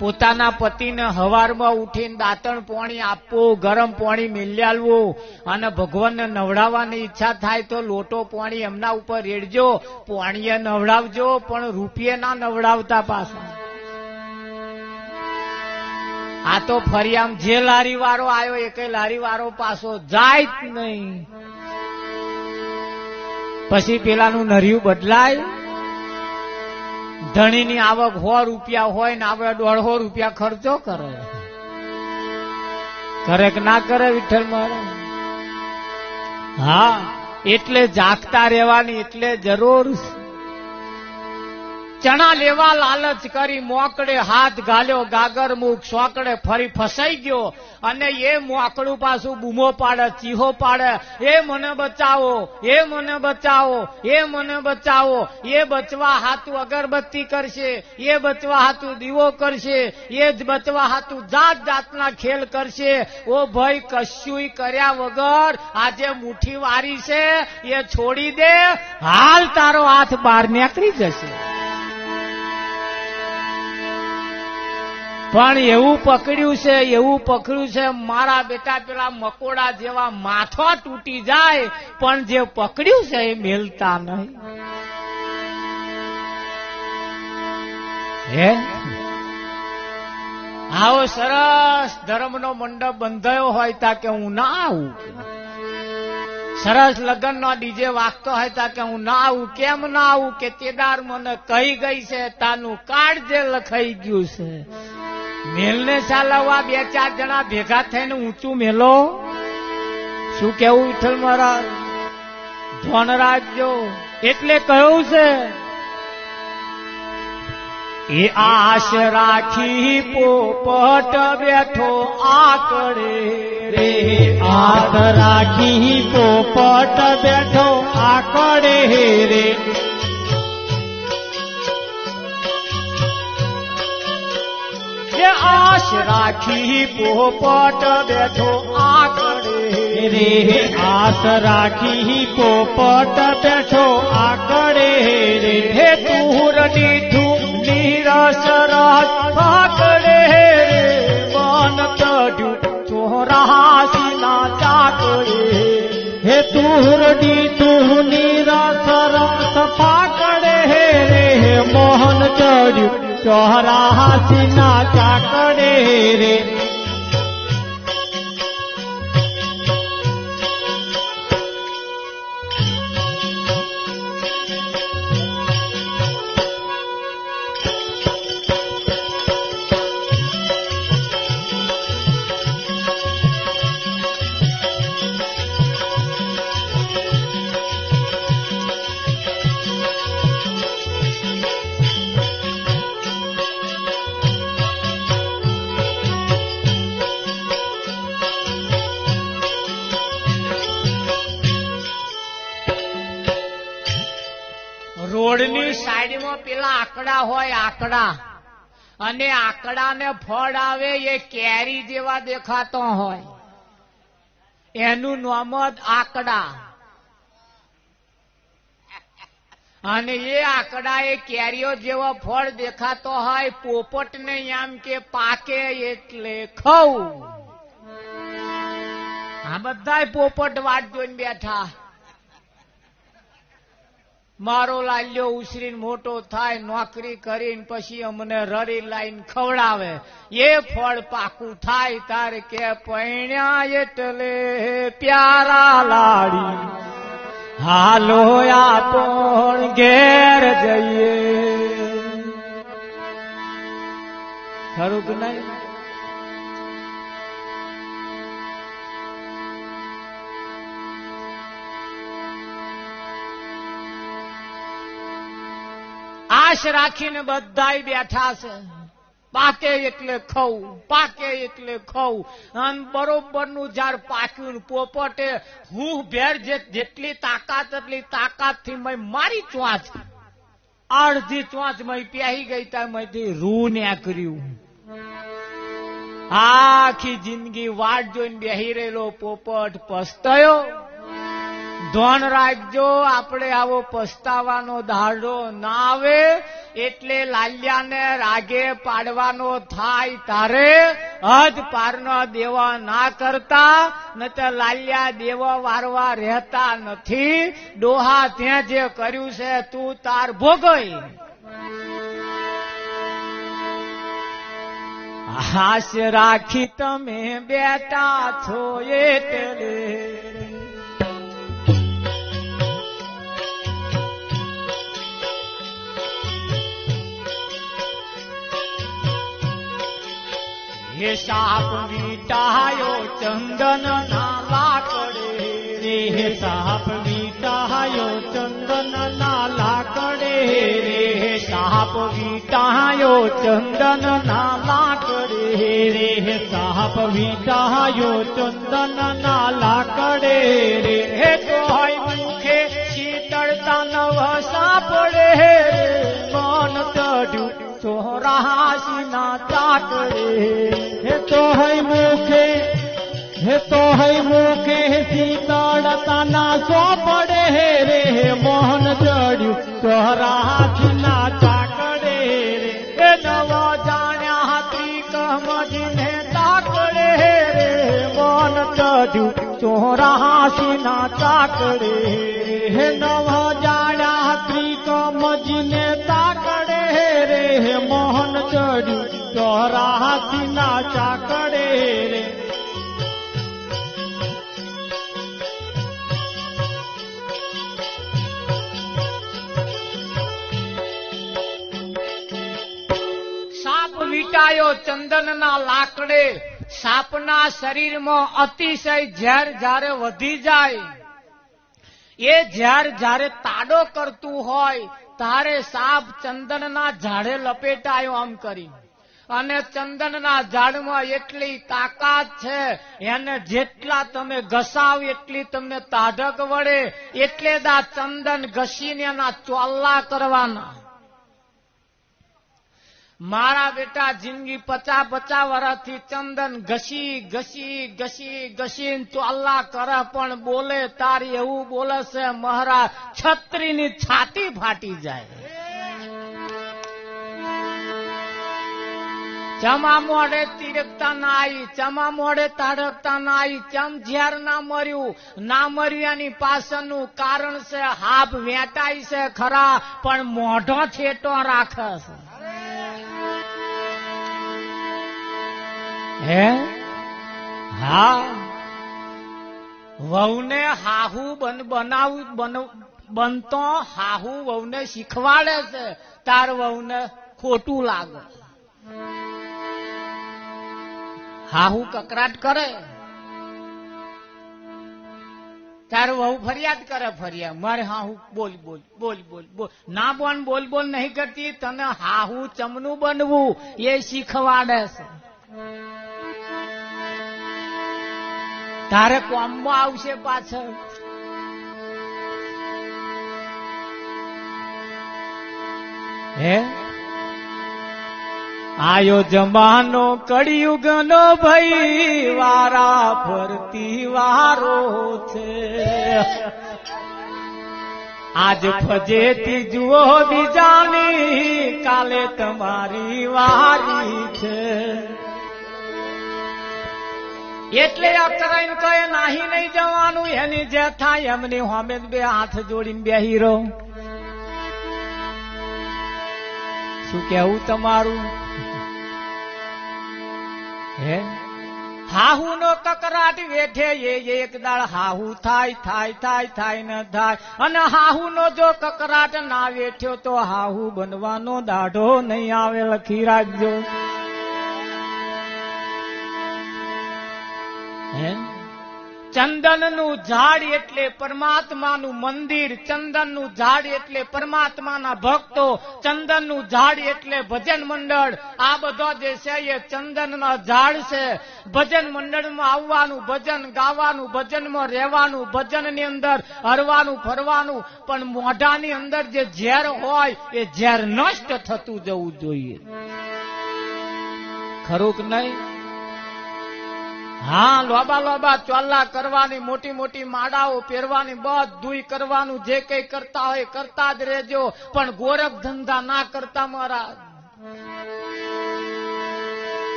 પોતાના પતિને હવારમાં ઉઠીને દાંતણ પાણી આપવું, ગરમ પાણી મેલ્યાલવું, અને ભગવાનને નવડાવવાની ઈચ્છા થાય તો લોટો પાણી એમના ઉપર રેડજો, પાણીએ નવડાવજો, પણ રૂપિયે ના નવડાવતા પાછા. આ તો ફરી આમ જે લારી વાળો આવ્યો એ કઈ લારી વાળો પાછો જાય જ નહીં. પછી પેલાનું નરિયું બદલાય. ધણીની આવક 100 રૂપિયા હોય ને આપણે 150 રૂપિયા ખર્ચો કરે. કરે કે ના કરે વિઠ્ઠલ મહારાજ? હા, એટલે જાગતા રહેવાની એટલે જરૂર. ચણા લેવા લાલચ કરી મોકળે હાથ ઘાલ્યો, ગાગર મુખ સોકડે ફરી ફસાઈ ગયો, અને એ મોકળું પાછું બૂમો પાડે, ચીહો પાડે, એ મને બચાવો, એ મને બચાવો, એ મને બચાવો. એ બચવા હાતું અગરબત્તી કરશે, એ બચવા હાતું દીવો કરશે, એ જ બચવા હાતું જાત જાતના ખેલ કરશે. ઓ ભાઈ, કશુંય કર્યા વગર આજે મુઠ્ઠી વારી છે એ છોડી દે, હાલ તારો હાથ બહાર નીકળી જશે. પણ એવું પકડ્યું છે, એવું પકડ્યું છે, મારા બેટા પેલા મકોડા જેવા માથો તૂટી જાય, પણ જે પકડ્યું છે એ મેલતા નહીં. હે, આવો સરસ ધર્મનો મંડપ બંધાયો હોય તા કે હું ના આવું. સરસ લગ્નનો ડીજે વાગતો હોય તા કે હું ના આવું. કેમ ના આવું? કે તેદાર મને કહી ગઈ છે, તાનું કાર્ડ જે લખાઈ ગયું છે. મેલને ચાલવવા 2-4 જણા ભેગા થઈને ઊંચું મેલો. શું કેવું વિઠ્ઠલ મહારાજ? ધ્યાન રાખજો. એટલે કહ્યું છે, એ આશ રાખી પોપટ બેઠો આકડે રે, આશ રાખી પોપટ બેઠો આકડે રે. આશ રાખી પોપટ બેઠો આકડે રે, આશ રાખી પોપટ બેઠો આકડે રે. હે તુરની ધૂમની રસ રસ આકડે રે, મન ચડ્યું ચોરાસીના ચાકડે. હે તુરની ધૂમની રસ રસ પાકડે રે, મોહન ચડ્યું 84 ચાકડે રે. રોડની સાઈડમાં પેલા આકડા હોય, આકડા, અને આકડાને ફળ આવે એ કેરી જેવા દેખાતો હોય, એનું નામ જ આકડા. અને એ આકડા એ કેરીઓ જેવો ફળ દેખાતો હોય. પોપટને એમ કે પાકે એટલે ખાવું. આ બધા પોપટ વાટ જોઈને બેઠા. મારો લાલ્યો ઉછરીને મોટો થાય, નોકરી કરીને પછી અમને રરી લાઈન ખવડાવે. એ ફળ પાકું થાય તારે કે પૈણ્યા એટલે પ્યારા લાડી, હાલો આપણ ઘેર જઈએ. ખરું કે નહીં? આશ રાખીને બધાય બેઠા છે. પાકે એટલે ખાવું, પાકે એટલે ખાવું. અને બરોબરનું જયારે પાક્યું, પોપટે હું ભેર જેટલી તાકાત એટલી તાકાતથી મારી ચોંચ, અડધી ચોંચ મય પ્યાહી ગઈ, ત્યાંથી રૂ નીકળ્યું. આખી જિંદગી વાટ જોઈને બેહી રહેલો પોપટ પસ્તાયો. ધોન રાખજો, આપણે આવો પસ્તાવાનો દાડો ના આવે. એટલે લાલિયાને રાગે પાડવાનો થાય તારે હદ પારનો દેવા ના કરતા, નતર લાલિયા દેવા વારવા રહેતા નથી. ડોહા ત્યાં જે કર્યું છે તું તાર ભોગઈ. હાસ રાખી તમે બેટા છો એટલે હે સાપ વીટાયો ચંદન ના લાકડે રે, હે સાપ વીટાયો ચંદન ના લાકડે રે, હે સાપ વીટાયો ચંદન ના લાકડે રે, હે સાપ વીટાયો ચંદન ના લાકડે રે, હે તોય મુખે શીતળતા નવ સાપડે મન ચડ્યું ચોરાસી ના ચાકડે. હે તો હૈ મુખે શીતળતા ના સોપડે રે, મોહન ચડ્યું ચોરાસી ના ચાકડે રે. એ નવો જાણ્યા હાથી કમજીને તાકડે રે, મન ચડ્યું ચોરાસી ના ચાકડે. હે નવા જાણ્યા ત્રિકમજીને તાકડે રે, મોહન ચડ્યું ચોરાસી ના ચાકડે રે. સાપ વીટાયો ચંદનના લાકડે. સાપના શરીરમાં અતિશય ઝેર જ્યારે વધી જાય, એ ઝેર જ્યારે તાડો કરતું હોય તારે સાપ ચંદનના ઝાડે લપેટાયો આમ કરી, અને ચંદનના ઝાડમાં એટલી તાકાત છે, એને જેટલા તમે ઘસાવ એટલી તમને તાઢક વળે. એટલે જ આ ચંદન ઘસીને એના ચોલ્લા કરવાના. મારા બેટા જિંદગી 50 વર્ષથી ચંદન ઘસી ઘસી ઘસી ઘસી ચોલ્લા કરે, પણ બોલે તારી એવું બોલે છે મહારાજ છત્રીની છાતી ફાટી જાય. ચમા મોડે તીરકતા ના આવી, ચમા મોડે તાડકતા ના આવી. ચમ ઝેર ના મર્યું, ના મર્યું એની પાછળનું કારણ છે હાફ વેટાય છે ખરા, પણ મોઢો છેટો રાખે છે. હે હા, વહુને હાહુ બનતો હાહુ વહુને શીખવાડે છે, તાર વહુને ખોટું લાગે. હાહુ કકરાટ કરે, તાર વહુ ફરિયાદ કરે, ફરિયાદ મારે હાહુ બોલ બોલ બોલ બોલ બોલ ના બોલ બોલ નહીં કરતી. તને હાહુ ચમનું બનવું એ શીખવાડે છે. તારે કોમમાં આવશે પાછળ. હે આયો જમાનો કળિયુગનો ભાઈ, વારા ફરતી વારો છે. આજ ફજેતી જુઓ બીજાની, કાલે તમારી વારી છે. એટલે અકરાઈને કહે નાહી નહીં જવાનું, એની જે થાય એમની હોમે બે હાથ જોડીને બેહી રહો. શું કેવું તમારું? હે હાહુ નો કકરાટ વેઠે એ એક દાળ હાહુ થાય થાય થાય થાય ન થાય. અને હાહુ નો જો કકરાટ ના વેઠ્યો તો હાહુ બનવાનો દાઢો નહીં આવે, લખી રાખજો. ચંદનનું ઝાડ એટલે પરમાત્માનું મંદિર, ચંદનનું ઝાડ એટલે પરમાત્માના ભક્તો, ચંદનનું ઝાડ એટલે ભજન મંડળ. આ બધો જે છે એ ચંદનના ઝાડ છે. ભજન મંડળમાં આવવાનું, ભજન ગાવાનું, ભજનમાં રહેવાનું, ભજનની અંદર હરવાનું ફરવાનું, પણ મોઢાની અંદર જે ઝેર હોય એ ઝેર નષ્ટ થતું જવું જોઈએ. ખરું કે નહીં? હા, લોબા લોબા ચોલ્લા કરવાની, મોટી મોટી માળાઓ પહેરવાની, બધુંય કરવાનું. જે કઈ કરતા હોય કરતા જ રહેજો, પણ ગોરખ ધંધા ના કરતા મહારાજ.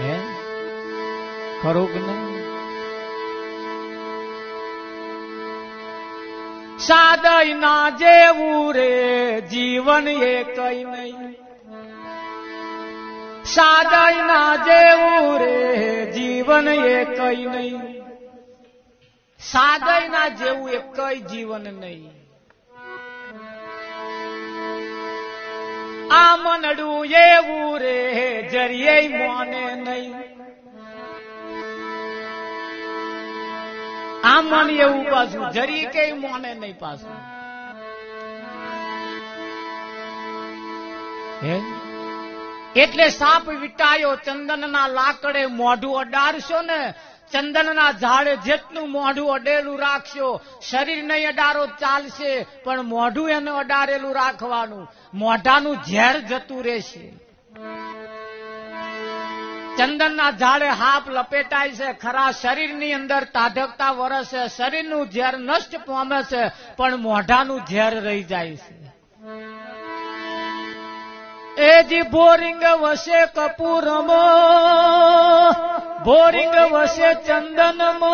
હે ખરું કે નહીં? સાદય ના જેવું રે જીવન એ કઈ નહીં. સાદય ના જેવું રે જીવન એ કઈ નહીં. સાદય ના જેવું એ કઈ જીવન નહીં. આ મનડું એવું રે જરીએ મોને નહીં. આ મન એવું પાછું જરી કઈ મોને નહીં પાછું. એટલે સાપ વિટાયો ચંદનના લાકડે મોઢું અડાડશો ને, ચંદનના ઝાડે જેટલું મોઢું અડેલું રાખશો, શરીર નહીં અડારો ચાલશે, પણ મોઢું એને અડારેલું રાખવાનું. મોઢાનું ઝેર જતું રહેશે. ચંદનના ઝાડે હાપ લપેટાય છે ખરા, શરીરની અંદર તાઢકતા વરસે, શરીરનું ઝેર નષ્ટ પામે છે, પણ મોઢાનું ઝેર રહી જાય છે. એજી બોરિંગ વસે કપૂરમાં, બોરિંગ વસે ચંદનમાં,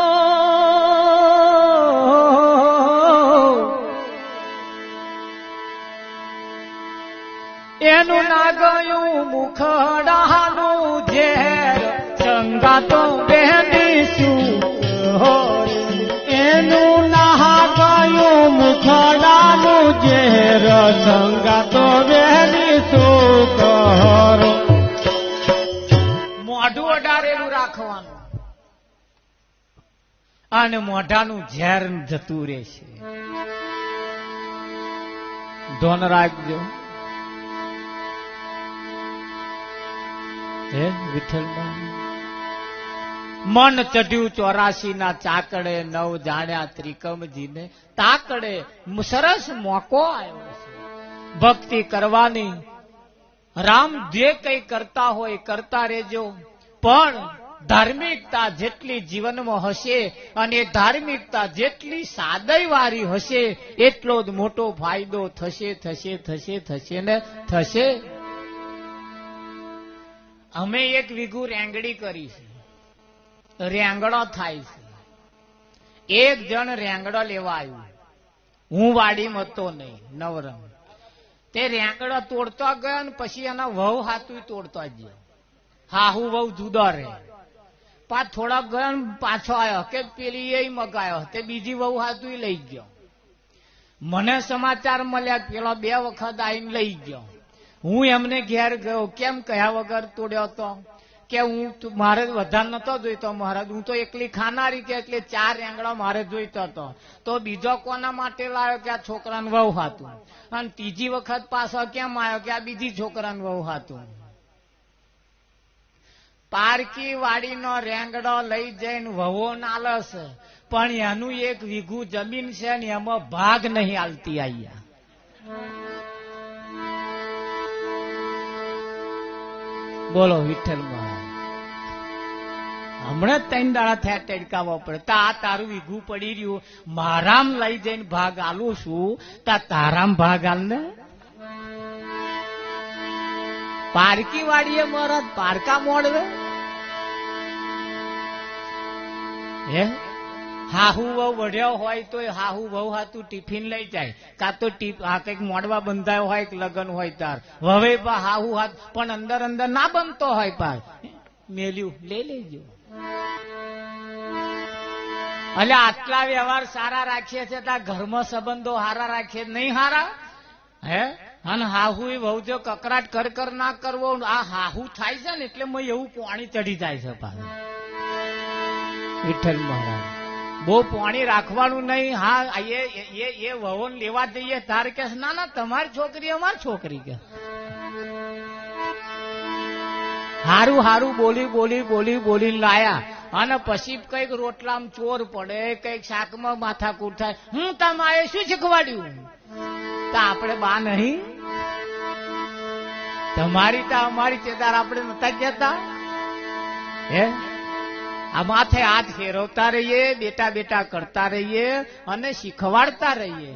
એનું ના ગયું મુખડાનું ઝેર, સંગાતો બેનીશું. એનું ના ગયું મુખડાનું ઝેર, સંગાતો બેનીશું કરો. મોઢું અડારેલું રાખવાનું અને મોઢાનું ઝેર જતું રહેશે. ધોન રાખજો. હે વિઠ્ઠલમાં મન ચઢ્યું 84 ના ચાકડે, નવ જાણ્યા ત્રિકમજીને તાકડે. સરસ મોકો આવ્યો છે ભક્તિ કરવાની. રામ જે કઈ કરતા હોય કરતા રહેજો, પણ ધાર્મિકતા જેટલી જીવનમાં હશે અને ધાર્મિકતા જેટલી સાદય વાળી હશે, એટલો જ મોટો ફાયદો થશે થશે થશે થશે ને થશે. અમે 1 વીઘું રેંગડી કરી છે. રેંગડો થાય છે. એક જણ રેંગડો લેવા આવ્યું. હું વાડીમાં હતો નહીં, નવરંગ. તે રેંગડો તોડતો ગયો ને પછી એના વહુ હાથું તોડતો ગયો. હાહુ વહુ જુદા રહે. પાછ થોડાક ગયો ને પાછો આવ્યો કે પેલી એ મગાયો, તે બીજી વહુ હાથું લઈ ગયો. મને સમાચાર મળ્યા પેલો 2 વખત આવીને લઈ ગયો. હું એમને ઘેર ગયો. કેમ કયા વગર તોડ્યો હતો? કે હું મારે વધારે નતો જોઈતો મહારાજ, હું તો એકલી ખાનારી કે, એટલે 4 રેંગડા મારે જોઈતો હતો. તો બીજો કોના માટે લાવ્યો કે આ છોકરાને વહુ હાતું. અને ત્રીજી વખત પાછો કેમ આવ્યો કે આ બીજી છોકરાને વહુ હાતું. પારકી વાડીનો રેંગડો લઈ જઈને વહુઓ નાલસ, પણ એનું 1 વીઘું જમીન છે ને એમાં ભાગ નહીં આલતી. આયા બોલો વિઠ્ઠલમાં. હમણાં 3 દાડા થયા ટેડકાવા પડે. આ તારું વીઘું પડી રહ્યું, મારામ લઈ જઈને ભાગ આલું છું, તારામ ભાગ આલ ને. પારકી વાડીએ મરદ પારકા મોડવે. હે હાહુ વહુ વઢ્યો હોય તો હાહુ વહુ હાતું ટિફિન લઈ જાય, કાં તો કઈક મોડવા બંધાયો હોય લગન હોય તાર હવે હાહુ હાથ પણ અંદર અંદર ના બનતો હોય પાર મેલ્યું લઈ લેજો. એટલે આટલા વ્યવહાર સારા રાખીએ છીએ ત્યાં ઘરમાં સંબંધો હારા રાખીએ નહીં હારા. હે અને હાહુ વહુ જો કકરાટ કર ના કરવો, આ હાહુ થાય છે ને એટલે એવું પાણી ચડી જાય છે પાછું. વિઠ્ઠલ મહારાજ બહુ પાણી રાખવાનું નહીં. હા એ વહુ લેવા જઈએ તારે કે ના ના તમારી છોકરી અમારી છોકરી કે હારું હારું બોલી બોલી બોલી બોલી લાયા. અને પછી કઈક રોટલામાં ચોર પડે, કઈક શાકમાં માથાકૂટ થાય. હું તમારે શું શીખવાડ્યું? તો આપણે બા નહીં તમારી તો અમારી ચેતાર આપણે નતા કહેતા. હે આ માથે હાથ ફેરવતા રહીએ, બેટા બેટા કરતા રહીએ અને શીખવાડતા રહીએ.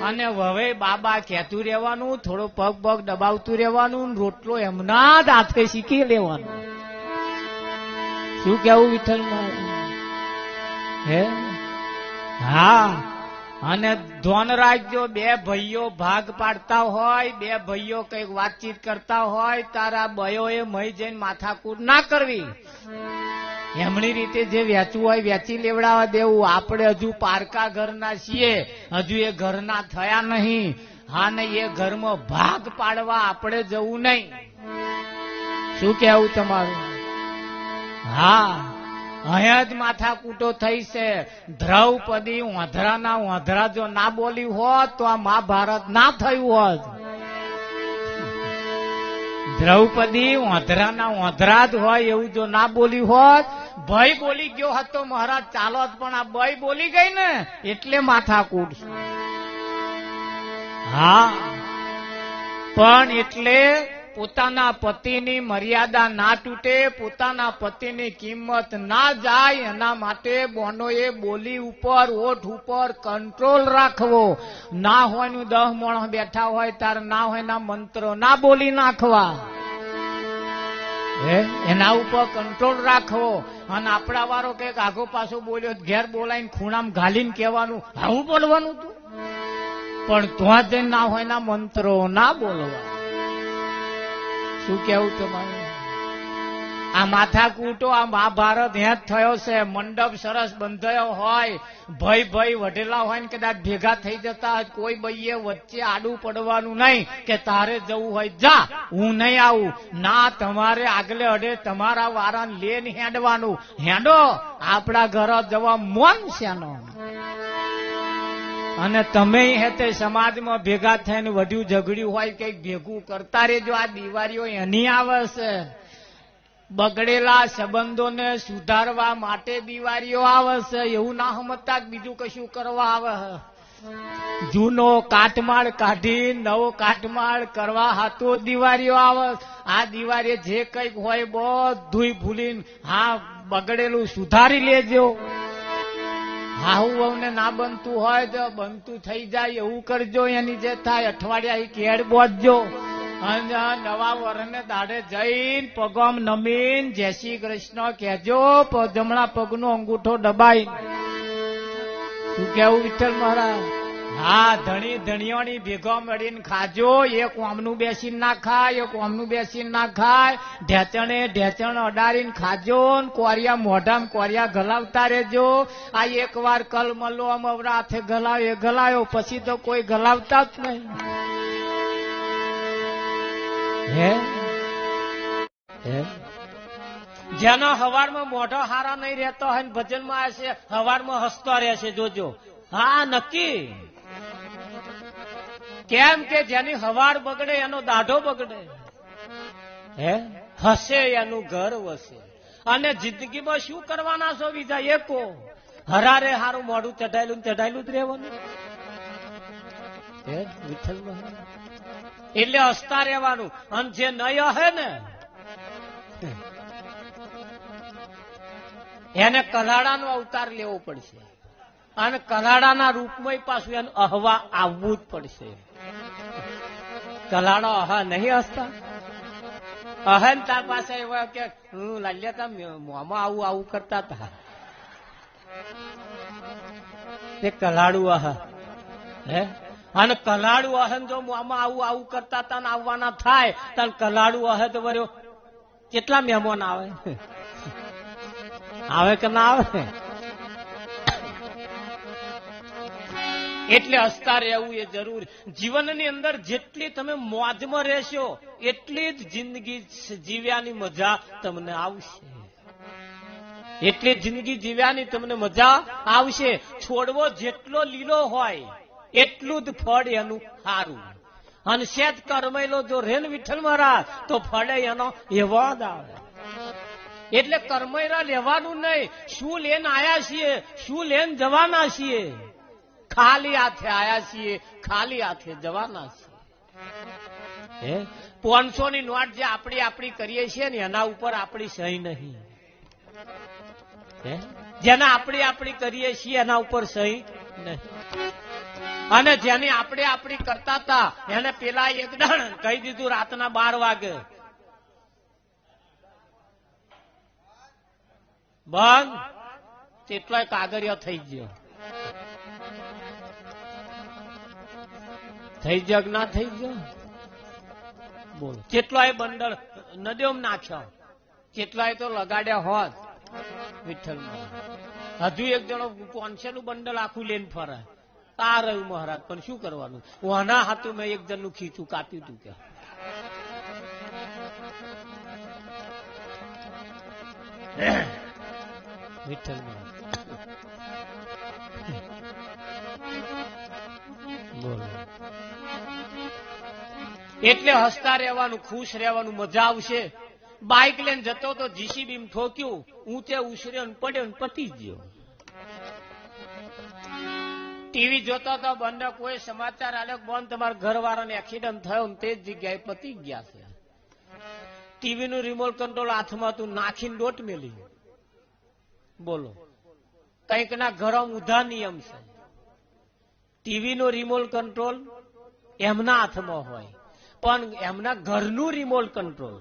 અને હવે બાબા કહેતું રહેવાનું, થોડો પગ પગ દબાવતું રહેવાનું, રોટલો એમના જ હાથે શીખી લેવાનો. શું કેવું વિઠ્ઠલમાં? હે હા. અને ધ્યાન રાખજો, બે ભાઈઓ ભાગ પાડતા હોય, બે ભાઈઓ કઈક વાતચીત કરતા હોય, તારા બયો એ મહી જઈને માથાકૂટ ના કરવી. એમની રીતે જે વેચવું હોય વેચી લેવડાવવા દેવું. આપણે હજુ પારકા ઘરના છીએ, હજુ એ ઘરના થયા નહીં. હા, ને એ ઘરમાં ભાગ પાડવા આપણે જવું નહીં. શું કેવું તમારું? હા, અહીંયા જ માથાકૂટો થઈ છે. દ્રૌપદી ઓંધરાના ઓંધરા જો ના બોલી હોત તો આ મહાભારત ના થયું હોત. દ્રૌપદી ઓંધરાના ઓંધરા જ હોય એવું જો ના બોલી હોત, ભય બોલી ગયો હતો મહારાજ ચાલો, પણ આ ભય બોલી ગઈ ને એટલે માથાકૂટ. હા, પણ એટલે પોતાના પતિની મર્યાદા ના તૂટે, પોતાના પતિની કિંમત ના જાય, એના માટે બોનોએ બોલી ઉપર, ઓઠ ઉપર કંટ્રોલ રાખવો. ના હોય નું 10 માણસ બેઠા હોય તાર ના હોય ના મંત્રો ના બોલી નાખવા, એના ઉપર કંટ્રોલ રાખવો. અને આપણા વાળો કઈક આગો પાછો બોલ્યો, ઘેર બોલાઈને ખૂણામાં ઘાલીને કહેવાનું, આવું બોલવાનું તું, પણ ત્યાં જઈને ના હોય ના મંત્રો ના બોલવા. શું કેવું તમારું? આ માથાકૂટો આ મહાભારત હેત થયો છે. મંડપ સરસ બંધાયો હોય, ભય ભય વઢેલા હોય ને કદાચ ભેગા થઈ જતા હોય, કોઈ ભાઈએ વચ્ચે આડું પડવાનું નહીં કે તારે જવું હોય જા, હું નહીં આવું. ના, તમારે આગલે અડે તમારા વારાને લેને હેડવાનું. હેડો, આપણા ઘર જવા મોન શેનો. અને તમે હેતે સમાજમાં ભેગા થઈને વધ્યું ઝઘડ્યું હોય કઈક ભેગું કરતા રહેજો. આ દિવાળીઓ એની આવે છે. બગડેલા સંબંધોને સુધારવા માટે દિવાળીઓ આવે છે. એવું ના સમજતા બીજું કશું કરવા આવે. જૂનો કાટમાળ કાઢી નવો કાટમાળ કરવા હાથો દિવાળીઓ આવે. આ દિવાળી જે કઈક હોય બધું ભૂલીને હા બગડેલું સુધારી લેજો. હાહુ વહુને ના બનતું હોય તો બનતું થઈ જાય એવું કરજો. એની જે થાય અઠવાડિયા કેળ બોધજો. અને નવા વરને દાડે જઈને પગમ નમીન જય શ્રી કૃષ્ણ કહેજો. જમણા પગનો અંગૂઠો દબાઈ. શું કેવું વિઠ્ઠલ મહારાજ? હા, ધણી ધણીઓની ભેગો મળીને ખાજો. એક ઓમનું બેસીને ના ખાય, એક ઓમનું બેસીને ના ખાય. ઢેચણે ઢેચણ અડાડીને ખાજો. કોરિયા મોઢામાં કોરિયા ગલાવતા રહેજો. આ એક વાર કલ મલ્લો આમ અવરા હાથે ગલાવ્યો ગલાવ્યો, પછી તો કોઈ ગલાવતા જ નહીં. જેનો હવારમાં મોઢો હારા નહીં રહેતો હોય ને ભજનમાં આવશે, હવારમાં હસતો રહેશે જોજો. હા, નક્કી. કેમ કે જેની હવાર બગડે એનો દાઢો બગડે. હસે એનું ઘર વસે. અને જિંદગીમાં શું કરવાના છો બીજા એકો? હરારે હારું મોઢું ચઢાયેલું ચઢાયેલું જ રહેવાનું. એટલે હસતા રહેવાનું. અને જે નહીં હે ને એને કલાડાનો અવતાર લેવો પડશે. અને કલાડાના રૂપમાં પાછું એનું અહવા આવવું જ પડશે. કલાડો અહા નહીં હસતા. અહન તાર પાસે એવા કે હું લાલ્યા મોમાં આવું આવું કરતા હતા. તે કલાડું અહા. અને કલાડું અહન જો મોમાં આવું આવું કરતા હતા ને આવવાના થાય તો કલાડું અહે તો વર્યો કેટલા મહેમાન આવે? આવે કે ના આવે? એટલે હસતા રહેવું એ જરૂર. જીવનની અંદર જેટલી તમે મોજમાં રહેશો એટલી જ જિંદગી જીવ્યાની મજા તમને આવશે. એટલી જિંદગી જીવ્યાની તમને મજા આવશે. છોડવો જેટલો લીલો હોય એટલું જ ફળ એનું સારું. અને શેત કરમેલો જો રેન વિઠ્ઠલ મહારાજ તો ફળે એનો એવો જ આવે. એટલે કરમૈરા લેવાનું નહીં. શું લેન આયા છીએ, શું લેન જવાના છીએ? ખાલી હાથે આયા છીએ, ખાલી હાથે જવાના છીએ. 500 ની નોટ જે આપણી કરીએ છીએ ને એના ઉપર આપણી સહી નહીં. જેને આપણી કરીએ છીએ એના ઉપર સહી નહીં. અને જેની આપણી કરતા હતા એને પેલા એક દાણ કહી દીધું રાતના 12 વાગે બંધ, તેટલોય કાગળિયો થઈ ગયો. થઈ ગયો ના થઈ ગયો? બોલો. કેટલાય બંડલ નદીઓમાં નાખ્યો, કેટલાય તો લગાડ્યા હોત વિઠ્ઠલમાં. હજુ એક જણો 500 નું બંડલ આખું લઈને ફરે. આ રહ્યું મહારાજ, પણ શું કરવાનું? વાના હાથું મેં એક જણનું ખીચું કાપ્યું હતું કે વિઠ્ઠલમાં. બોલો. એટલે હસતા રહેવાનું, ખુશ રહેવાનું, મજા આવશે. બાઇક લઈને જતો તો જીસીબી ઠોક્યું, ઊંચે ઉછર્યો ને પડ્યો ને પતી ગયો. ટીવી જોતો તો બંને કોઈ સમાચાર આલે બંધ, તમારા ઘરવાળાને એક્સિડન્ટ થયો ને તે જ જગ્યાએ પતી ગયા છે. ટીવી નું રિમોટ કંટ્રોલ હાથમાં તું નાખીને દોટ મેલી. બોલો. કઈક ના ઘરમાં ઉધા નિયમ છે. ટીવી નો રિમોટ કંટ્રોલ એમના હાથમાં હોય, પણ એમના ઘરનું રિમોટ કંટ્રોલ,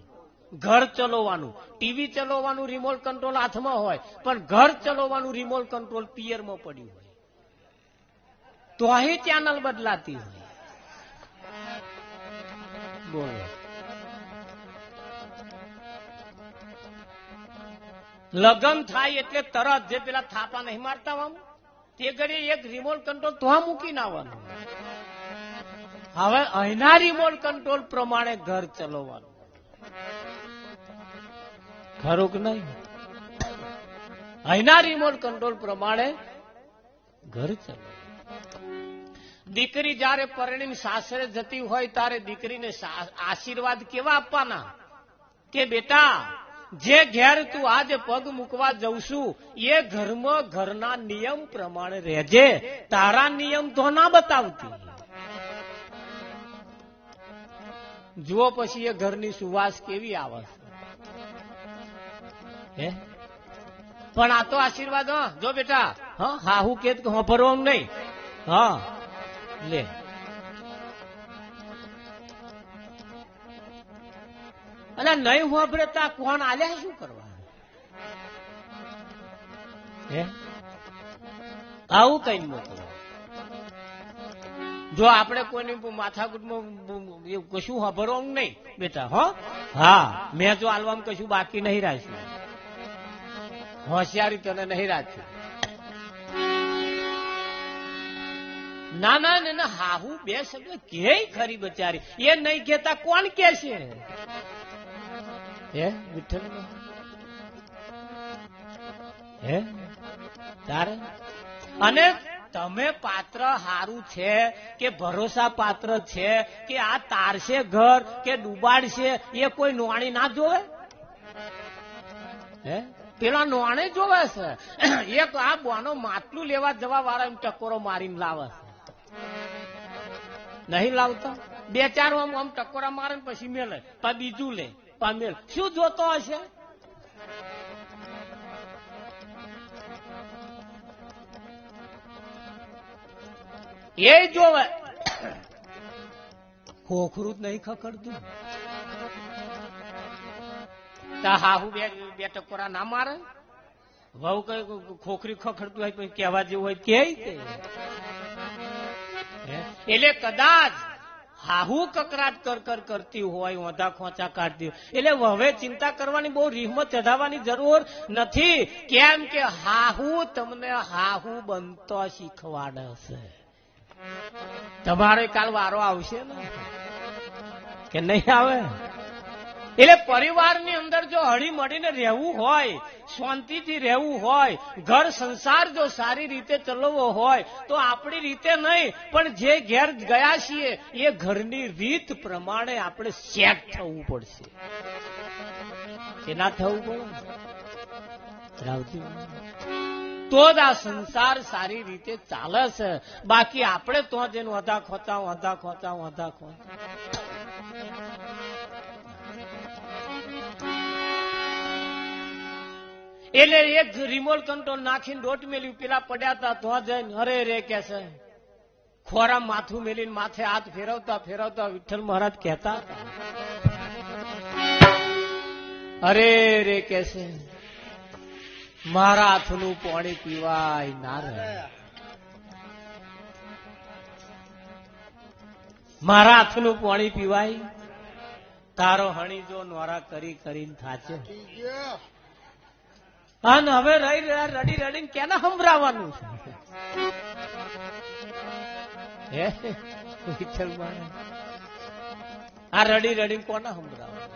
ઘર ચલાવવાનું, ટીવી ચલાવવાનું રિમોટ કંટ્રોલ હાથમાં હોય, પણ ઘર ચલાવવાનું રિમોટ કંટ્રોલ પિયરમાં પડ્યું હોય. તો અહીં ચેનલ બદલાતી હોય. બોલો. લગ્ન થાય એટલે તરત જે પેલા થાપા નહીં મારતા આમ, તે ઘડી એક રિમોટ કંટ્રોલ તો મૂકીને આવવાનું. હવે અહીંના રિમોટ કંટ્રોલ પ્રમાણે ઘર ચલાવવાનું. ખરું કે નહીં? અહીંના રિમોટ કંટ્રોલ પ્રમાણે ઘર ચલાવવાનું. દીકરી જયારે પરણીને સાસરે જતી હોય ત્યારે દીકરીને આશીર્વાદ કેવા આપવાના કે બેટા, જે ઘેર તું આજે પગ મૂકવા જઉં છું એ ઘરમાં ઘરના નિયમ પ્રમાણે રહેજે, તારા નિયમ તો ના બતાવતી. જુઓ પછી એ ઘરની સુવાસ કેવી આવે છે. પણ આ તો આશીર્વાદ. જો બેટા, હા હું કે ભરવાનું નહીં. હા લે. અને નહીં હોભરેતા કોણ આલ્યા શું કરવા? આવું કઈ મોકલો. જો આપણે કોઈની માથાકૂટમાં કશું હોભરવાનું નહીં બેટા. હા મેં જો આલવામાં કશું બાકી નહીં રાખ્યું, હોશિયારી તને નહીં રાખ્યું. ના ના ના, હાહુ બે શબ્દ કે ખરી બચારી, એ નહીં કેતા કોણ કે છે? હે વિઠ્ઠલ હે તારે. અને તમે પાત્ર હારું છે કે ભરોસા પાત્ર છે કે આ તારશે ઘર કે ડૂબાડશે, એ કોઈ નોણી ના જોવે? હે પેલા નોણે જોવે છે. એક આ બોનો માટલું લેવા જવા વાળા એમ ટકોરો મારીને લાવે છે. નહીં લાવતા? 2-4 આમ ટકોરા મારે ને પછી મેલે, પછી બીજું લે, પછી મેલ. શું જોતો હશે? એ જોવે. ખોખરું જ નહીં ખખડતું. હાહુ બે ટકોરા ના મારે? વહુ કઈ ખોખરી ખખડતું હોય પછી કહેવા જેવું હોય કે. એટલે કદાચ હાહુ કકરાટ કરતી હોય, ઓંધા ખોંચા કાઢતી હોય, એટલે હવે ચિંતા કરવાની બહુ રીહમત ચઢાવવાની જરૂર નથી. કેમ કે હાહુ તમને હાહુ બનતો શીખવાડે છે. તમારે કાલ વારો આવશે ને કે નહીં આવે? એટલે પરિવારની અંદર જો હળી મળીને રહેવું હોય, શાંતિથી રહેવું હોય, ઘર સંસાર જો સારી રીતે ચલાવવો હોય તો આપણી રીતે નહીં, પણ જે ઘેર ગયા છીએ એ ઘરની રીત પ્રમાણે આપણે સેટ થવું પડશે. કે ના થવું પડે? તો જ આ સંસાર સારી રીતે ચાલે છે. બાકી આપણે તો જેનું વધા ખોચા એટલે એક રિમોટ કંટ્રોલ નાખીને દોટ મેલ્યું, પેલા પડ્યા હતા તો જઈને અરે રે કે છે, ખોરા માથું મેલીને માથે હાથ ફેરવતા ફેરવતા વિઠ્ઠલ મહારાજ કહેતા હતા, અરે રે કે છે, મારા હાથનું પાણી પીવાય ના રહે, મારા હાથનું પાણી પીવાય, તારો હણી જો નોરા કરી કરીને થાચે. અને હવે રડી રડીને કેને સંભળાવવાનું છે? વિઠ્ઠલ મહારાજ આ રડી રડીને કોને સંભળાવવાનું?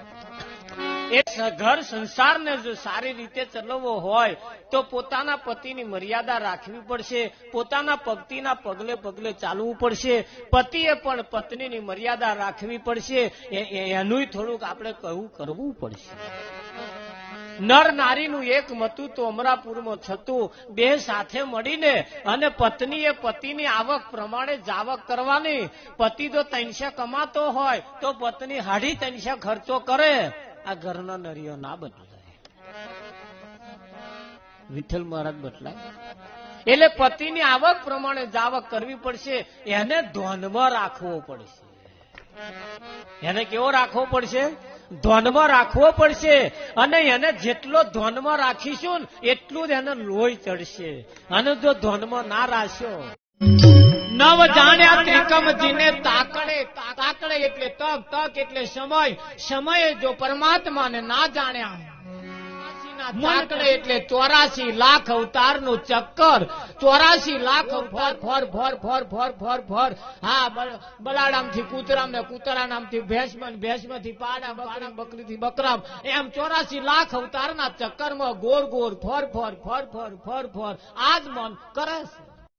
એ ઘર સંસારને જો સારી રીતે ચલાવવો હોય તો પોતાના પતિની મર્યાદા રાખવી પડશે, પોતાના પતિના પગલે પગલે ચાલવું પડશે, પતિએ પણ પત્નીની મર્યાદા રાખવી પડશે. એનું થોડુંક આપણે કહું કરવું પડશે. નર નારીનું એક મતું તો અમરાપુરમાં થતું, બે સાથે મળીને અને પત્નીએ પતિની આવક પ્રમાણે જાવક કરવાની. પતિ તો 300 કમાતો હોય તો પત્ની 350 ખર્ચો કરે. આ ઘરના નરીઓ ના બદલાય, વિઠ્ઠલ મહારાજ બદલાય. એટલે પતિની આવક પ્રમાણે જાવક કરવી પડશે. એને ધ્યાનમાં રાખવો પડશે. એને કેવો રાખવો પડશે? ધ્યાનમાં રાખવો પડશે. અને એને જેટલો ધ્યાનમાં રાખીશું એટલું જ એને લોહી ચડશે. અને જો ધ્યાનમાં ના રાખ્યો, નવ જાણ્યા ત્રિકમજીને તાકડે, તાકડે એટલે તક, તક એટલે સમય, સમયે જો પરમાત્માને ના જાણ્યા, તાકડે એટલે 84 લાખ અવતારનું ચક્કર, 84 લાખ અવતાર ફર ફર ફર ફર ફર ફર. હા, બલાડામથી કૂતરામ ને કૂતરાનામથી ભેંસમાં, ભેંસમાંથી પાડા, બકરા, બકરીથી બકરામ, એમ 84 લાખ અવતારના ચક્કરમાં ગોર ગોર ફર ફર ફર ફર ફર ફર આજ મન કરે છે.